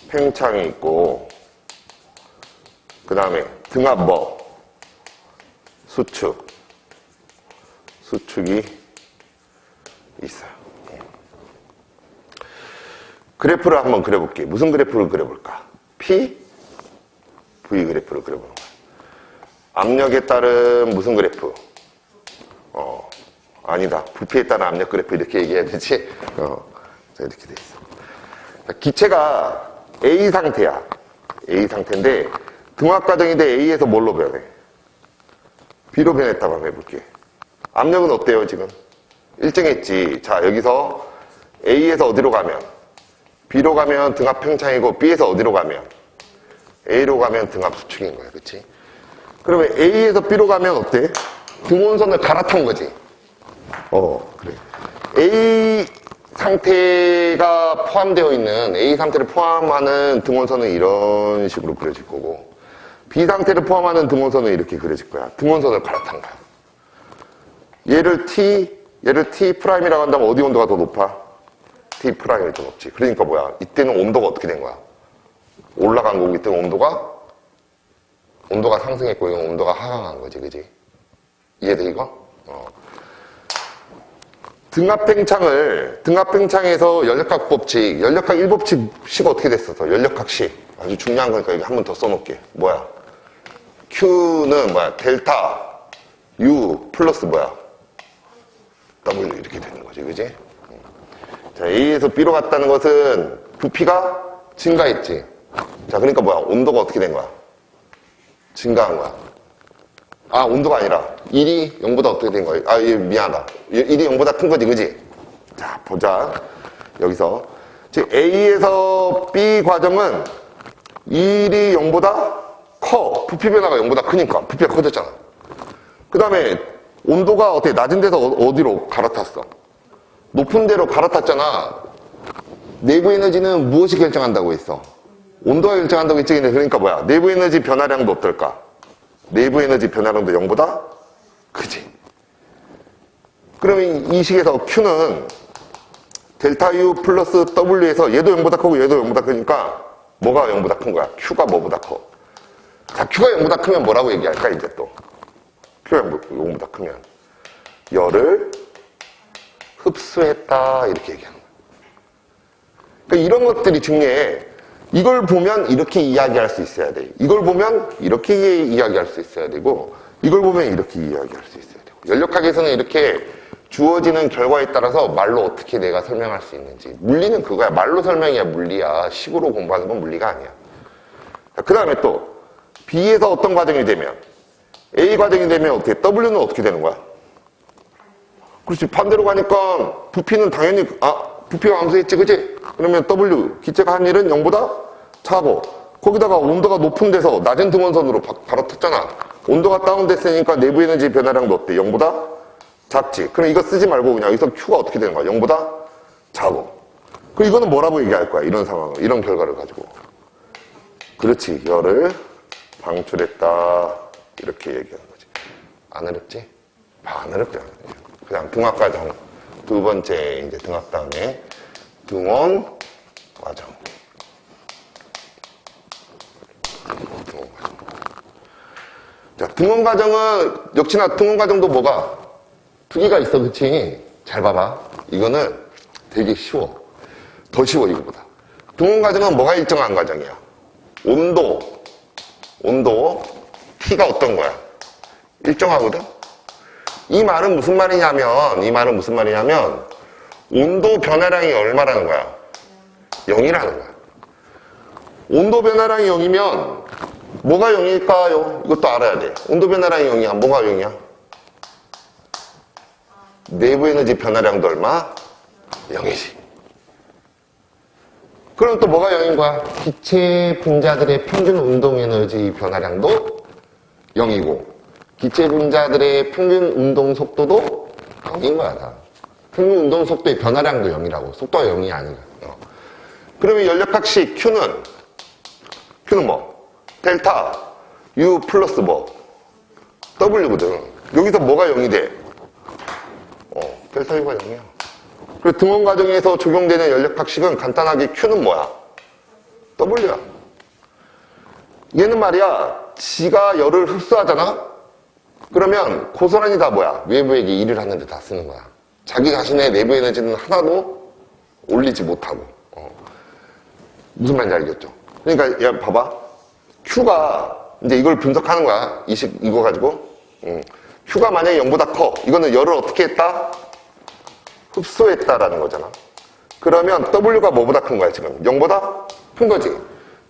팽창이 있고, 그 다음에 등압 뭐? 수축이 있어요. 그래프를 한번 그려볼게. 무슨 그래프를 그려볼까? P, V 그래프를 그려보는 거야. 압력에 따른 무슨 그래프? 아니다. 부피에 따른 압력 그래프 이렇게 얘기해야 되지? 자, 이렇게 돼 있어. 자, 기체가 A 상태야. A 상태인데 등압 과정인데 A에서 뭘로 변해? B로 변했다고 한번 해볼게. 압력은 어때요, 지금? 일정했지. 자, 여기서 A에서 어디로 가면? B로 가면 등압 팽창이고, B에서 어디로 가면? A로 가면 등압 수축인 거야, 그치? 그러면 A에서 B로 가면 어때? 등온선을 갈아탄 거지. 그래. A 상태가 포함되어 있는, A 상태를 포함하는 등온선은 이런 식으로 그려질 거고, B 상태를 포함하는 등온선은 이렇게 그려질 거야. 등온선을 갈아탄 거야. 얘를 T 프라임이라고 한다면 어디 온도가 더 높아? T 프라임이 더 높지. 그러니까 뭐야? 이때는 온도가 어떻게 된 거야? 올라간 거기 때문에 온도가 상승했고, 이건 온도가 하강한 거지, 그지? 이해돼, 이거? 등압 팽창에서 연력학 법칙, 연력학 1법칙 어떻게 됐었어? 연력학 식. 아주 중요한 거니까 여기 한 번 더 써놓을게. 뭐야? Q는 뭐야? 델타 U 플러스 뭐야? W 이렇게 되는 거지, 그지? 자, A에서 B로 갔다는 것은 부피가 증가했지. 자, 그러니까 뭐야? 온도가 어떻게 된 거야? 증가한 거야. 아, 온도가 아니라 1이 0보다 어떻게 된 거야? 아, 미안하다. 1이 0보다 큰 거지, 그지? 자, 보자. 여기서. 즉, A에서 B 과정은 1이 0보다 커. 부피 변화가 0보다 크니까. 부피가 커졌잖아. 그 다음에 온도가 어떻게 낮은 데서 어디로 갈아탔어? 높은 데로 갈아탔잖아. 내부 에너지는 무엇이 결정한다고 했어? 온도가 결정한다고 했지. 그러니까 뭐야? 내부 에너지 변화량도 어떨까? 내부 에너지 변화량도 0보다 크지. 그러면 이 식에서 Q는 델타 U 플러스 W에서 얘도 0보다 크고 얘도 0보다 크니까 뭐가 0보다 큰 거야? Q가 뭐보다 커? 자, Q가 0보다 크면 뭐라고 얘기할까, 이제 또? Q가 0보다 크면. 열을 흡수했다, 이렇게 얘기하는 거야. 그러니까 이런 것들이 중요해. 이걸 보면 이렇게 이야기할 수 있어야 돼. 이걸 보면 이렇게 이야기할 수 있어야 되고, 이걸 보면 이렇게 이야기할 수 있어야 되고. 연력학에서는 이렇게 주어지는 결과에 따라서 말로 어떻게 내가 설명할 수 있는지. 물리는 그거야. 말로 설명이야, 물리야. 식으로 공부하는 건 물리가 아니야. 그 다음에 또 B에서 어떤 과정이 되면 A 과정이 되면 어떻게 W는 어떻게 되는 거야? 그렇지. 반대로 가니까 부피는 당연히 부피가 감소했지, 그치? 그러면 W 기체가 한 일은 0보다 차고 거기다가 온도가 높은 데서 낮은 등원선으로 갈아탔잖아. 온도가 다운됐으니까 내부 에너지 변화량도 어때? 0보다 작지. 그럼 이거 쓰지 말고 그냥 여기서 Q가 어떻게 되는 거야? 0보다 작고. 그럼 이거는 뭐라고 얘기할 거야? 이런 상황을, 이런 결과를 가지고. 그렇지. 열을 방출했다. 이렇게 얘기하는 거지. 안 어렵지? 안 어렵지. 그냥 등압 과정. 두 번째 이제 등압 다음에 등원 과정. 등원 과정. 자, 등원 과정은 역시나 등원 과정도 뭐가 두 개가 있어, 그치? 잘 봐봐. 이거는 되게 쉬워. 더 쉬워, 이거보다. 등원 과정은 뭐가 일정한 과정이야? 온도, T가 어떤 거야? 일정하거든? 이 말은 무슨 말이냐면, 온도 변화량이 얼마라는 거야? 0이라는 거야. 온도 변화량이 0이면, 뭐가 0일까요? 이것도 알아야 돼. 온도 변화량이 0이야. 뭐가 0이야? 내부 에너지 변화량도 얼마? 0이지. 그럼 또 뭐가 0인 거야? 기체 분자들의 평균 운동 에너지 변화량도 0이고 기체 분자들의 평균 운동 속도도 0인 거야, 다. 평균 운동 속도의 변화량도 0이라고. 속도가 0이 아니야. 그러면 연력학식 Q는 뭐? 델타 U 플러스 뭐? W거든. 여기서 뭐가 0이 돼? 델타 U가 0이야. 그리고 등원 과정에서 적용되는 연력학식은 간단하게 Q는 뭐야? W야. 얘는 말이야, 지가 열을 흡수하잖아? 그러면 고스란히 다 뭐야? 외부에게 일을 하는데 다 쓰는 거야. 자기 자신의 내부 에너지는 하나도 올리지 못하고. 무슨 말인지 알겠죠? 그러니까, 야, 봐봐. Q가, 이제 이걸 분석하는 거야. 이거 가지고. Q가 만약에 0보다 커. 이거는 열을 어떻게 했다? 흡수했다라는 거잖아. 그러면 W가 뭐보다 큰 거야, 지금? 0보다 큰 거지.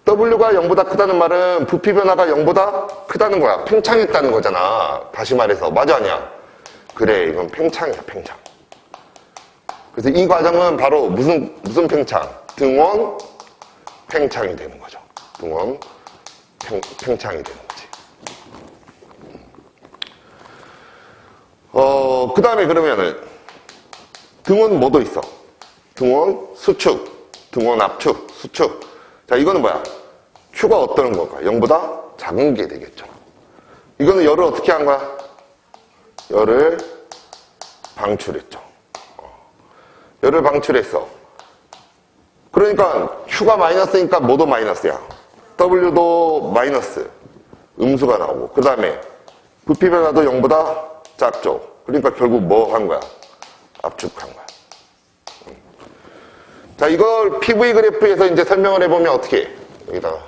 W가 0보다 크다는 말은 부피 변화가 0보다 크다는 거야. 팽창했다는 거잖아. 다시 말해서. 맞아, 아니야? 그래, 이건 팽창이야, 팽창. 그래서 이 과정은 바로 무슨 팽창? 등원 팽창이 되는 거죠. 등원 팽창이 되는 거지. 그 다음에 그러면은 등원 뭐도 있어? 등원 수축, 등원 압축, 수축. 자, 이거는 뭐야? Q가 어떤 걸까? 0보다 작은 게 되겠죠. 이거는 열을 어떻게 한 거야? 열을 방출했죠. 열을 방출했어. 그러니까 Q가 마이너스니까 뭐도 마이너스야. W도 마이너스. 음수가 나오고. 그 다음에 부피 변화도 0보다 작죠. 그러니까 결국 뭐 한 거야? 압축한 거야. 자, 이걸 PV 그래프에서 이제 설명을 해보면 어떻게 해? 여기다가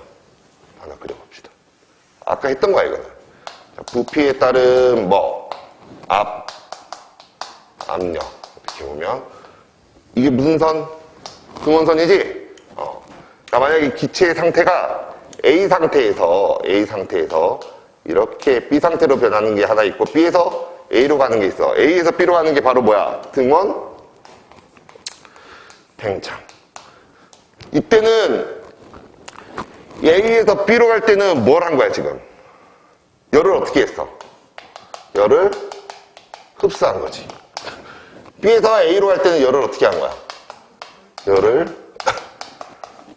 하나 그려봅시다. 아까 했던 거야, 이거는. 자, 부피에 따른 뭐? 압력. 이렇게 보면 이게 무슨 선? 등원선이지? 자, 만약에 기체의 상태가 A 상태에서 이렇게 B 상태로 변하는 게 하나 있고 B에서 A로 가는 게 있어. A에서 B로 가는 게 바로 뭐야? 등원, 팽창. 이때는 A에서 B로 갈 때는 뭘 한 거야 지금? 열을 어떻게 했어? 열을 흡수한 거지. B에서 A로 갈 때는 열을 어떻게 한 거야? 열을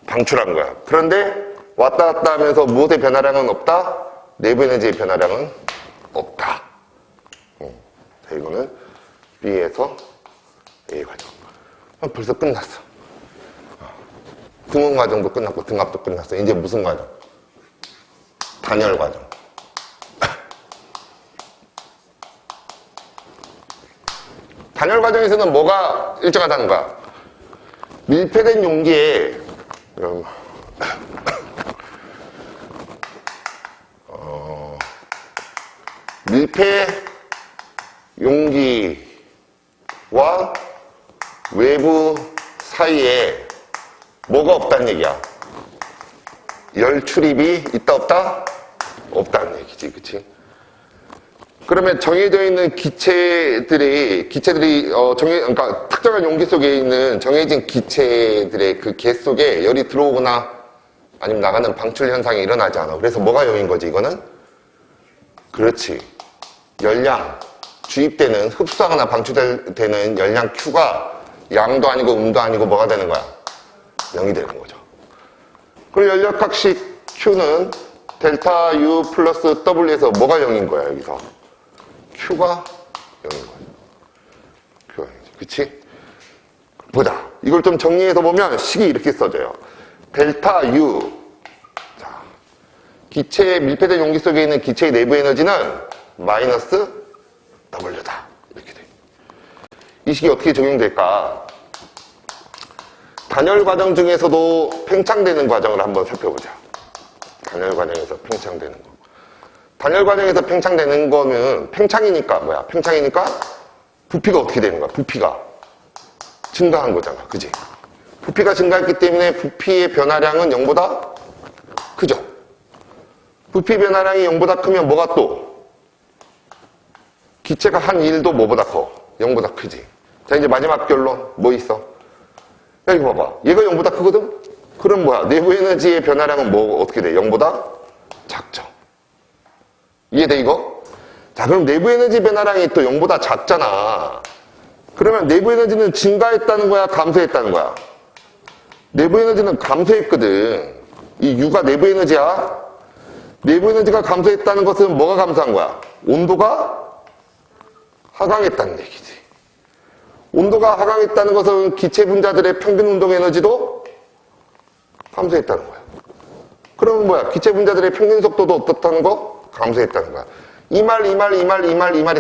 방출한 거야. 그런데 왔다 갔다 하면서 무엇의 변화량은 없다? 내부 에너지의 변화량은 없다. 자, 이거는 B에서 A 과정. 벌써 끝났어. 등원 과정도 끝났고 등압도 끝났어. 이제 무슨 과정? 단열 과정. 단열 과정에서는 뭐가 일정하다는 거야? 밀폐된 용기에 밀폐 용기와 외부 사이에 뭐가 없다는 얘기야? 열 출입이 있다 없다? 없다는 얘기지, 그치? 그러면 정해져 있는 기체들이 그러니까 특정한 용기 속에 있는 정해진 기체들의 그 개 속에 열이 들어오거나 아니면 나가는 방출 현상이 일어나지 않아. 그래서 뭐가 용인 거지, 이거는? 그렇지. 열량, 주입되는, 흡수하거나 방출되는 열량 Q가 양도 아니고 음도 아니고 뭐가 되는 거야? 0이 되는 거죠. 그리고 연력학식 Q는 델타 U 플러스 W에서 뭐가 0인 거야, 여기서? Q가 0인 거야. Q가 0이지. 그치? 보자. 이걸 좀 정리해서 보면 식이 이렇게 써져요. 델타 U. 자, 기체의 밀폐된 용기 속에 있는 기체의 내부 에너지는 마이너스 W다. 이렇게 돼. 이 식이 어떻게 적용될까? 단열 과정 중에서도 팽창되는 과정을 한번 살펴보자. 단열 과정에서 팽창되는 거. 단열 과정에서 팽창되는 거는 팽창이니까 뭐야? 팽창이니까 부피가 어떻게 되는 거야? 부피가 증가한 거잖아. 그지? 부피가 증가했기 때문에 부피의 변화량은 0보다 크죠? 부피 변화량이 0보다 크면 뭐가 또? 기체가 한 1도 뭐보다 커? 0보다 크지? 자, 이제 마지막 결론 뭐 있어? 야, 이거 봐봐. 얘가 0보다 크거든? 그럼 뭐야? 내부 에너지의 변화량은 뭐 어떻게 돼? 0보다 작죠. 이해돼, 이거? 자, 그럼 내부 에너지 변화량이 또 0보다 작잖아. 그러면 내부 에너지는 증가했다는 거야? 감소했다는 거야? 내부 에너지는 감소했거든. 이 U가 내부 에너지야. 내부 에너지가 감소했다는 것은 뭐가 감소한 거야? 온도가 하강했다는 얘기지. 온도가 하강했다는 것은 기체 분자들의 평균 운동 에너지도 감소했다는 거야. 그러면 뭐야? 기체 분자들의 평균 속도도 어떻다는 거? 감소했다는 거야. 이 말이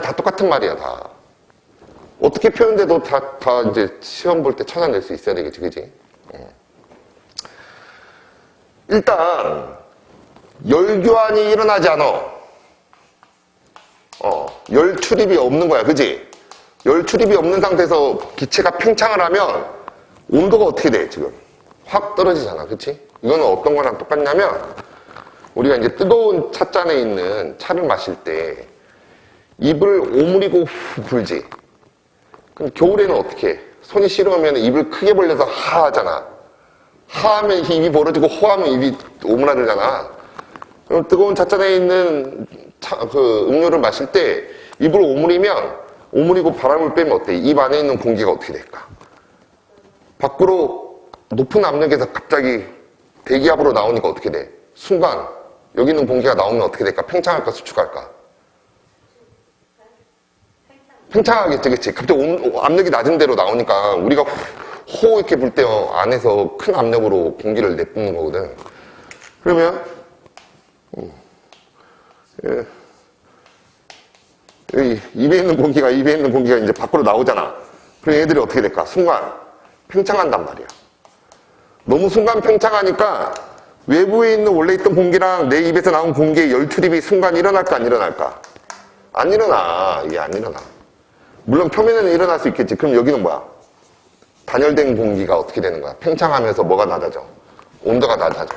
다 똑같은 말이야, 다. 어떻게 표현돼도 다 이제 시험 볼 때 찾아낼 수 있어야 되겠지, 그지? 일단, 열교환이 일어나지 않아. 열 출입이 없는 거야, 그지? 열 출입이 없는 상태에서 기체가 팽창을 하면 온도가 어떻게 돼, 지금? 확 떨어지잖아, 그치? 이거는 어떤 거랑 똑같냐면, 우리가 이제 뜨거운 찻잔에 있는 차를 마실 때 입을 오므리고 후 불지. 그럼 겨울에는 어떻게 해? 손이 시려우면 입을 크게 벌려서 하 하잖아. 하하면 입이 벌어지고 호하면 입이 오므라들잖아. 그럼 뜨거운 찻잔에 있는 음료를 마실 때 입을 오므리고 바람을 빼면 어때? 입 안에 있는 공기가 어떻게 될까? 밖으로 높은 압력에서 갑자기 대기압으로 나오니까 어떻게 돼? 순간 여기 있는 공기가 나오면 어떻게 될까? 팽창할까? 수축할까? 팽창하겠지, 그치? 갑자기 압력이 낮은 데로 나오니까 우리가 호 이렇게 불 때 안에서 큰 압력으로 공기를 내뿜는 거거든. 그러면 입에 있는 공기가 이제 밖으로 나오잖아. 그럼 얘들이 어떻게 될까? 순간 팽창한단 말이야. 너무 순간 팽창하니까 외부에 있는 원래 있던 공기랑 내 입에서 나온 공기의 열 출입이 순간 일어날까 안 일어날까? 안 일어나. 이게 안 일어나. 물론 표면에는 일어날 수 있겠지. 그럼 여기는 뭐야? 단열된 공기가 어떻게 되는 거야? 팽창하면서 뭐가 낮아져? 온도가 낮아져.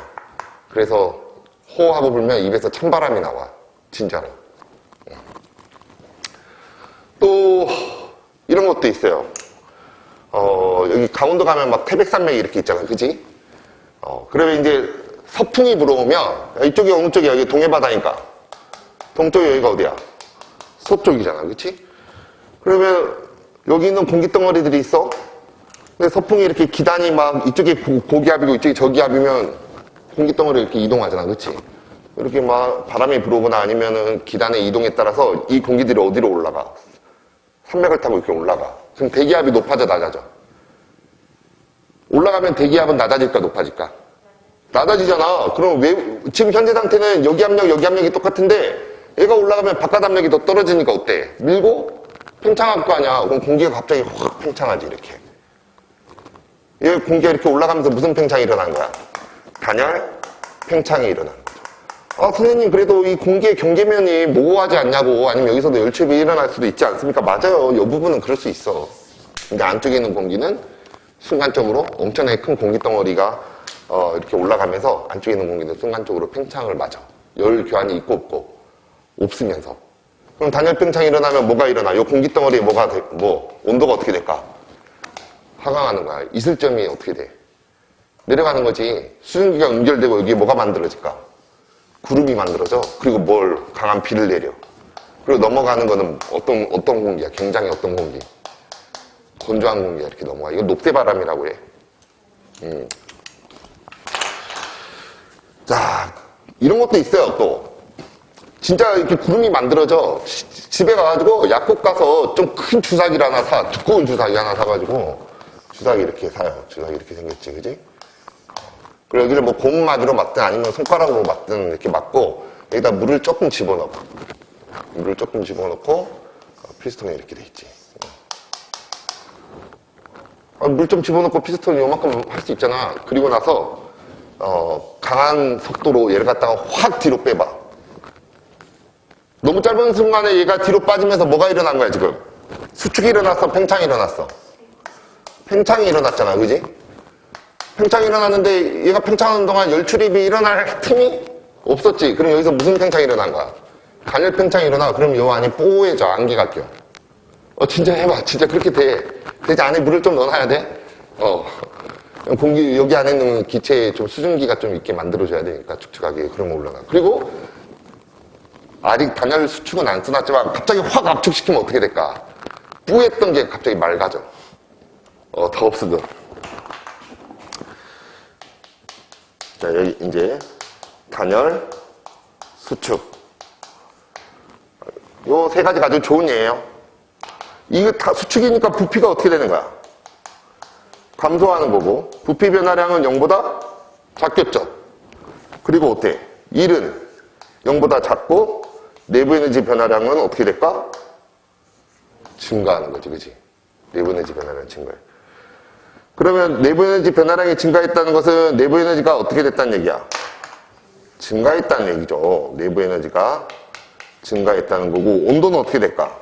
그래서 호호하고 불면 입에서 찬바람이 나와. 진짜로. 또 이런 것도 있어요. 여기 강원도 가면 막 태백산맥이 이렇게 있잖아. 그지? 그러면 이제 서풍이 불어오면 이쪽이 어느 쪽이야? 여기 동해바다니까. 동쪽이 여기가 어디야? 서쪽이잖아. 그치? 그러면 여기 있는 공기덩어리들이 있어. 근데 서풍이 이렇게 기단이 막 이쪽에 고기압이고 이쪽에 저기압이면 공기덩어리 이렇게 이동하잖아. 그치? 이렇게 막 바람이 불어오거나 아니면은 기단의 이동에 따라서 이 공기들이 어디로 올라가? 산맥을 타고 이렇게 올라가. 그럼 대기압이 높아져, 낮아져? 올라가면 대기압은 낮아질까, 높아질까? 낮아지잖아. 그럼 왜, 지금 현재 상태는 여기 압력이 똑같은데 얘가 올라가면 바깥 압력이 더 떨어지니까 어때? 밀고 팽창할 거 아니야. 그럼 공기가 갑자기 확 팽창하지, 이렇게. 얘 공기가 이렇게 올라가면서 무슨 팽창이 일어나는 거야? 단열 팽창이 일어나는 거죠. 선생님, 그래도 이 공기의 경계면이 모호하지 않냐고, 아니면 여기서도 열추입이 일어날 수도 있지 않습니까? 맞아요. 이 부분은 그럴 수 있어. 근데 안쪽에 있는 공기는 순간적으로 엄청나게 큰 공기 덩어리가 이렇게 올라가면서 안쪽에 있는 공기는 순간적으로 팽창을 맞아. 열 교환이 있고 없고 없으면서. 그럼 단열 팽창이 일어나면 뭐가 일어나? 이 공기 덩어리에 온도가 어떻게 될까? 하강하는 거야. 이슬점이 어떻게 돼? 내려가는 거지. 수증기가 응결되고 여기에 뭐가 만들어질까? 구름이 만들어져. 그리고 강한 비를 내려. 그리고 넘어가는 거는 어떤 공기야? 굉장히 어떤 공기? 건조한 공기가 이렇게 넘어가. 이건 녹대바람이라고 해. 자, 이런 것도 있어요, 또. 진짜 이렇게 구름이 만들어져. 집에 가가지고 약국 가서 좀 큰 주사기를 하나 사. 두꺼운 주사기 하나 사가지고 주사기 이렇게 사요. 주사기 이렇게 생겼지, 그지? 그리고 여기를 고무마디로 맞든 아니면 손가락으로 맞든 이렇게 맞고 여기다 물을 조금 집어넣어. 물을 조금 집어넣고 피스톤이 이렇게 돼 있지. 물 좀 집어넣고 피스톤이 요만큼 할 수 있잖아. 그리고 나서 강한 속도로 얘를 갖다가 확 뒤로 빼봐. 너무 짧은 순간에 얘가 뒤로 빠지면서 뭐가 일어난 거야, 지금? 수축이 일어났어, 팽창이 일어났어? 팽창이 일어났잖아, 그지? 팽창이 일어났는데 얘가 팽창하는 동안 열출입이 일어날 틈이 없었지. 그럼 여기서 무슨 팽창이 일어난 거야? 단열 팽창이 일어나. 그럼 요 안이 뽀해져. 안개가 껴. 진짜 해봐. 진짜 그렇게 돼. 대체 안에 물을 좀 넣어놔야 돼? 공기, 여기 안에 있는 기체에 좀 수증기가 좀 있게 만들어줘야 되니까 축축하게. 그러면 올라가. 그리고 아직 단열 수축은 안 써놨지만 갑자기 확 압축시키면 어떻게 될까? 뿌했던 게 갑자기 맑아져. 더 없어져. 자, 여기 이제 단열, 수축. 요 세 가지가 아주 좋은 예예요. 이거 다 수축이니까 부피가 어떻게 되는 거야? 감소하는 거고, 부피 변화량은 0보다 작겠죠? 그리고 어때? 1은 0보다 작고, 내부 에너지 변화량은 어떻게 될까? 증가하는 거지, 그치? 내부 에너지 변화량 증가해. 그러면 내부 에너지 변화량이 증가했다는 것은 내부 에너지가 어떻게 됐다는 얘기야? 증가했다는 얘기죠. 내부 에너지가 증가했다는 거고, 온도는 어떻게 될까?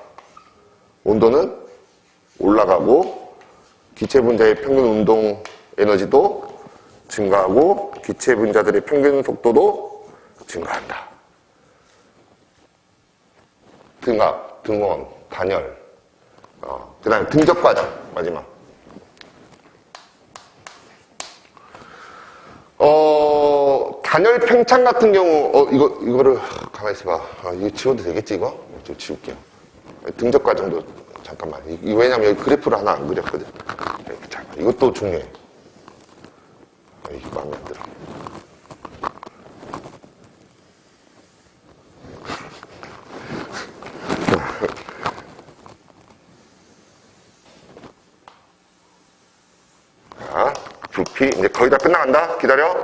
온도는 올라가고, 기체 분자의 평균 운동 에너지도 증가하고, 기체 분자들의 평균 속도도 증가한다. 등압, 등원, 단열, 그 다음에 등적 과정, 마지막. 단열 팽창 같은 경우, 이거를, 가만히 있어봐. 이거 지워도 되겠지, 이거? 좀 지울게요. 등적 과정도, 잠깐만. 왜냐면 여기 그래프를 하나 안 그렸거든. 잠깐만. 이것도 중요해. 이게 마음에 안 들어. 자, 부피. 이제 거의 다 끝나간다. 기다려.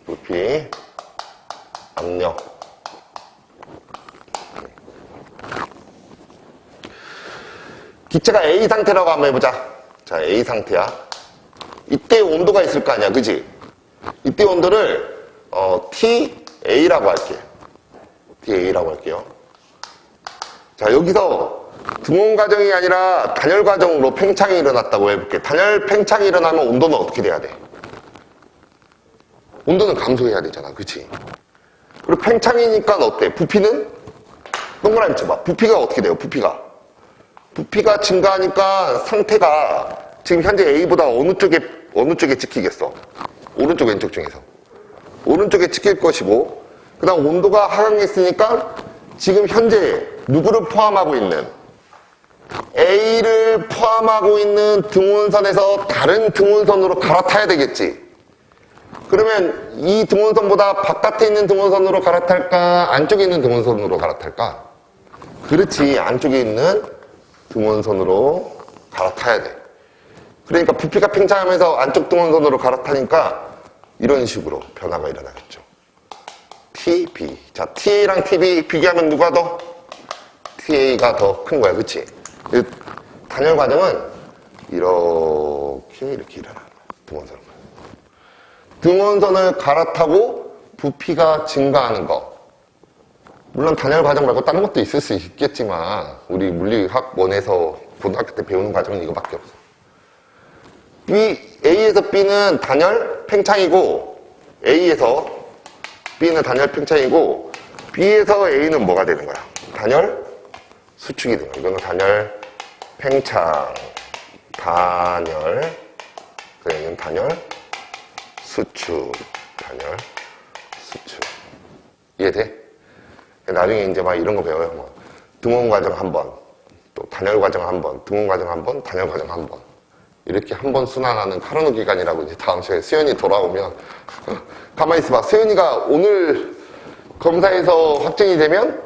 부피, 압력. 기체가 A 상태라고 한번 해보자. 자, A 상태야. 이때 온도가 있을 거 아니야, 그지? 이때 온도를 TA라고 할게. TA라고 할게요. 자, 여기서 등온 과정이 아니라 단열 과정으로 팽창이 일어났다고 해볼게. 단열 팽창이 일어나면 온도는 어떻게 돼야 돼? 온도는 감소해야 되잖아. 그치? 그리고 팽창이니까 어때? 부피는? 동그라미 쳐봐. 부피가 어떻게 돼요? 부피가 증가하니까 상태가 지금 현재 A보다 어느 쪽에 찍히겠어? 오른쪽, 왼쪽 중에서. 오른쪽에 찍힐 것이고, 그 다음 온도가 하강했으니까 지금 현재 누구를 포함하고 있는? A를 포함하고 있는 등온선에서 다른 등온선으로 갈아타야 되겠지. 그러면 이 등온선보다 바깥에 있는 등온선으로 갈아탈까? 안쪽에 있는 등온선으로 갈아탈까? 그렇지. 안쪽에 있는 등온선으로 갈아타야 돼. 그러니까 부피가 팽창하면서 안쪽 등온선으로 갈아타니까 이런 식으로 변화가 일어나겠죠. TB. 자, TA랑 TB 비교하면 누가 더? TA가 더 큰 거야. 그치? 단열 과정은 이렇게 일어나는 거야. 등원선을 갈아타고 부피가 증가하는 거. 물론 단열 과정 말고 다른 것도 있을 수 있겠지만 우리 물리학원에서 고등학교 때 배우는 과정은 이거밖에 없어. A에서 B는 단열 팽창이고 A에서 B는 단열 팽창이고 B에서 A는 뭐가 되는 거야? 단열 수축이 되는 거야. 이거는 단열 팽창, 그러면 단열 수축. 이해돼? 나중에 이제 막 이런 거 배워요. 뭐 등원 과정 한 번, 또 단열 과정 한 번, 등원 과정 한 번, 단열 과정 한 번. 이렇게 한 번 순환하는 카르노 기간이라고 이제 다음 시간에 수연이 돌아오면 가만히 있어봐. 수연이가 오늘 검사에서 확정이 되면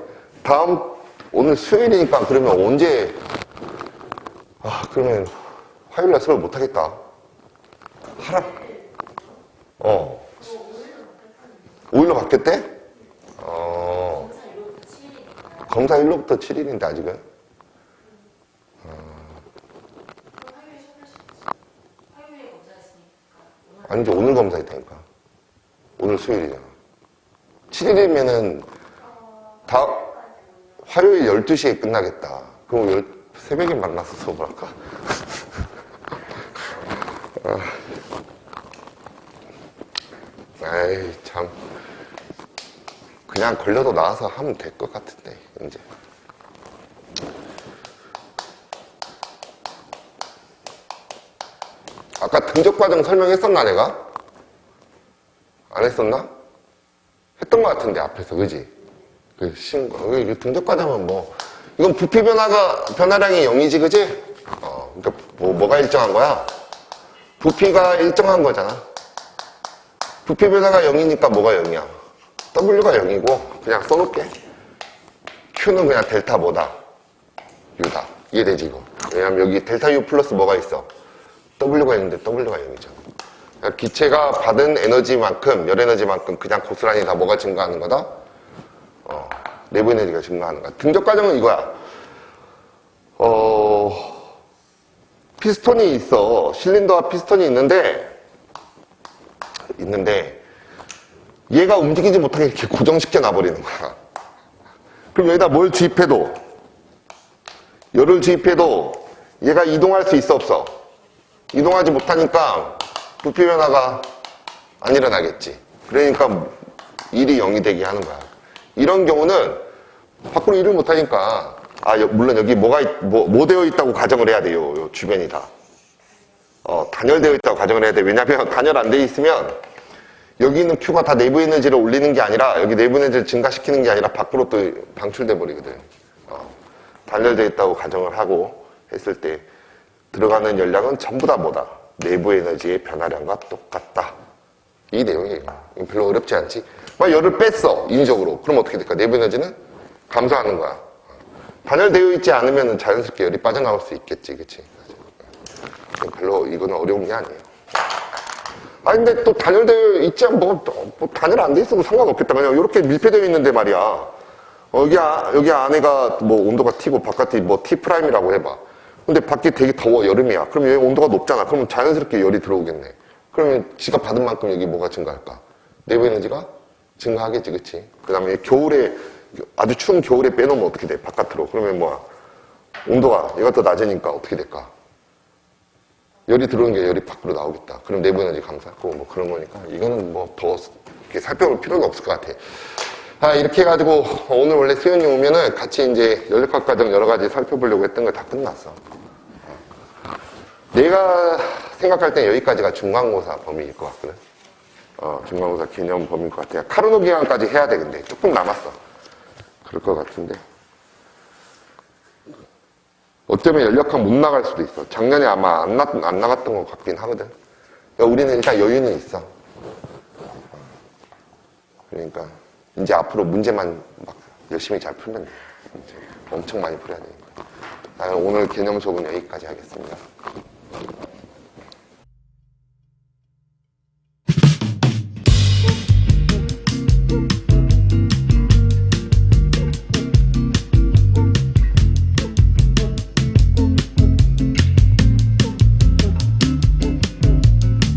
오늘 수요일이니까 그러면 언제 그러면 화요일날 수업 못하겠다. 어. 5일로 바뀌었대? 검사 일로부터 7일인데 아직은? 아니죠. 오늘 검사했다니까. 오늘 수요일이잖아. 7일이면은 화요일 12시에 끝나겠다. 그럼 새벽에 만나서 수업을 할까? 아이, 참. 그냥 걸려도 나와서 하면 될 것 같은데, 이제. 아까 등적 과정 설명했었나, 내가? 안 했었나? 했던 것 같은데, 앞에서, 그지? 등적 과정은 뭐, 이건 부피 변화량이 0이지, 그지? 그러니까 뭐가 일정한 거야? 부피가 일정한 거잖아. 부피 변화가 0이니까 뭐가 0이야? W가 0이고, 그냥 써놓을게. Q는 그냥 델타 뭐다? U다. 이해되지, 이거? 왜냐면 여기 델타 U 플러스 뭐가 있어? W가 있는데 W가 0이죠. 그러니까 기체가 받은 에너지만큼, 열 에너지만큼 그냥 고스란히 다 뭐가 증가하는 거다? 내부 에너지가 증가하는 거야. 등적 과정은 이거야. 피스톤이 있어. 실린더와 피스톤이 있는데 얘가 움직이지 못하게 이렇게 고정시켜 놔버리는 거야. 그럼 여기다 뭘 주입해도, 열을 주입해도 얘가 이동할 수 있어, 없어? 이동하지 못하니까 부피 변화가 안 일어나겠지. 그러니까 1이 0이 되게 하는 거야. 이런 경우는 밖으로 일을 못하니까 물론 여기 뭐 되어 있다고 가정을 해야 돼요. 요 주변이 다. 단열되어 있다고 가정을 해야 돼. 왜냐면 단열 안 돼 있으면 여기 있는 Q가 다 내부 에너지를 올리는 게 아니라 여기 내부 에너지를 증가시키는 게 아니라 밖으로 또 방출돼 버리거든. 단열되어 있다고 가정을 하고 했을 때 들어가는 열량은 전부 다 뭐다? 내부 에너지의 변화량과 똑같다. 이 내용이에요. 별로 어렵지 않지? 막 열을 뺐어, 인위적으로. 그럼 어떻게 될까? 내부 에너지는 감소하는 거야. 단열되어 있지 않으면 자연스럽게 열이 빠져나올 수 있겠지, 그치? 별로 이거는 어려운 게 아니에요. 근데 또 단열되어 있지 않으면 단열 안 돼 있어도 상관없겠다. 그냥 이렇게 밀폐되어 있는데 말이야. 여기 안에가 뭐 온도가 T고 바깥이 뭐 T'이라고 해봐. 근데 밖에 되게 더워, 여름이야. 그럼 여기 온도가 높잖아. 그러면 자연스럽게 열이 들어오겠네. 그러면 지가 받은 만큼 여기 뭐가 증가할까? 내부 에너지가 증가하겠지, 그치? 그 다음에 겨울에, 아주 추운 겨울에 빼놓으면 어떻게 돼? 바깥으로. 그러면 뭐야? 온도가 이것도 낮으니까 어떻게 될까? 열이 들어오는 게 열이 밖으로 나오겠다. 그럼 내부 에너지 감소하고 뭐 그런 거니까 이거는 뭐 더 살펴볼 필요는 없을 것 같아. 이렇게 해가지고 오늘 원래 수연이 오면은 같이 이제 연력학 과정 여러 가지 살펴보려고 했던 거 다 끝났어. 내가 생각할 땐 여기까지가 중간고사 범위일 것 같거든. 중간고사 개념 범위일 것 같아. 카르노 기간까지 해야 돼. 근데 조금 남았어. 그럴 것 같은데. 어쩌면 연력학 못 나갈 수도 있어. 작년에 아마 안 나갔던 것 같긴 하거든. 그러니까 우리는 일단 여유는 있어. 그러니까 이제 앞으로 문제만 막 열심히 잘 풀면 돼. 이제 엄청 많이 풀어야 되니까. 오늘 개념 수업은 여기까지 하겠습니다.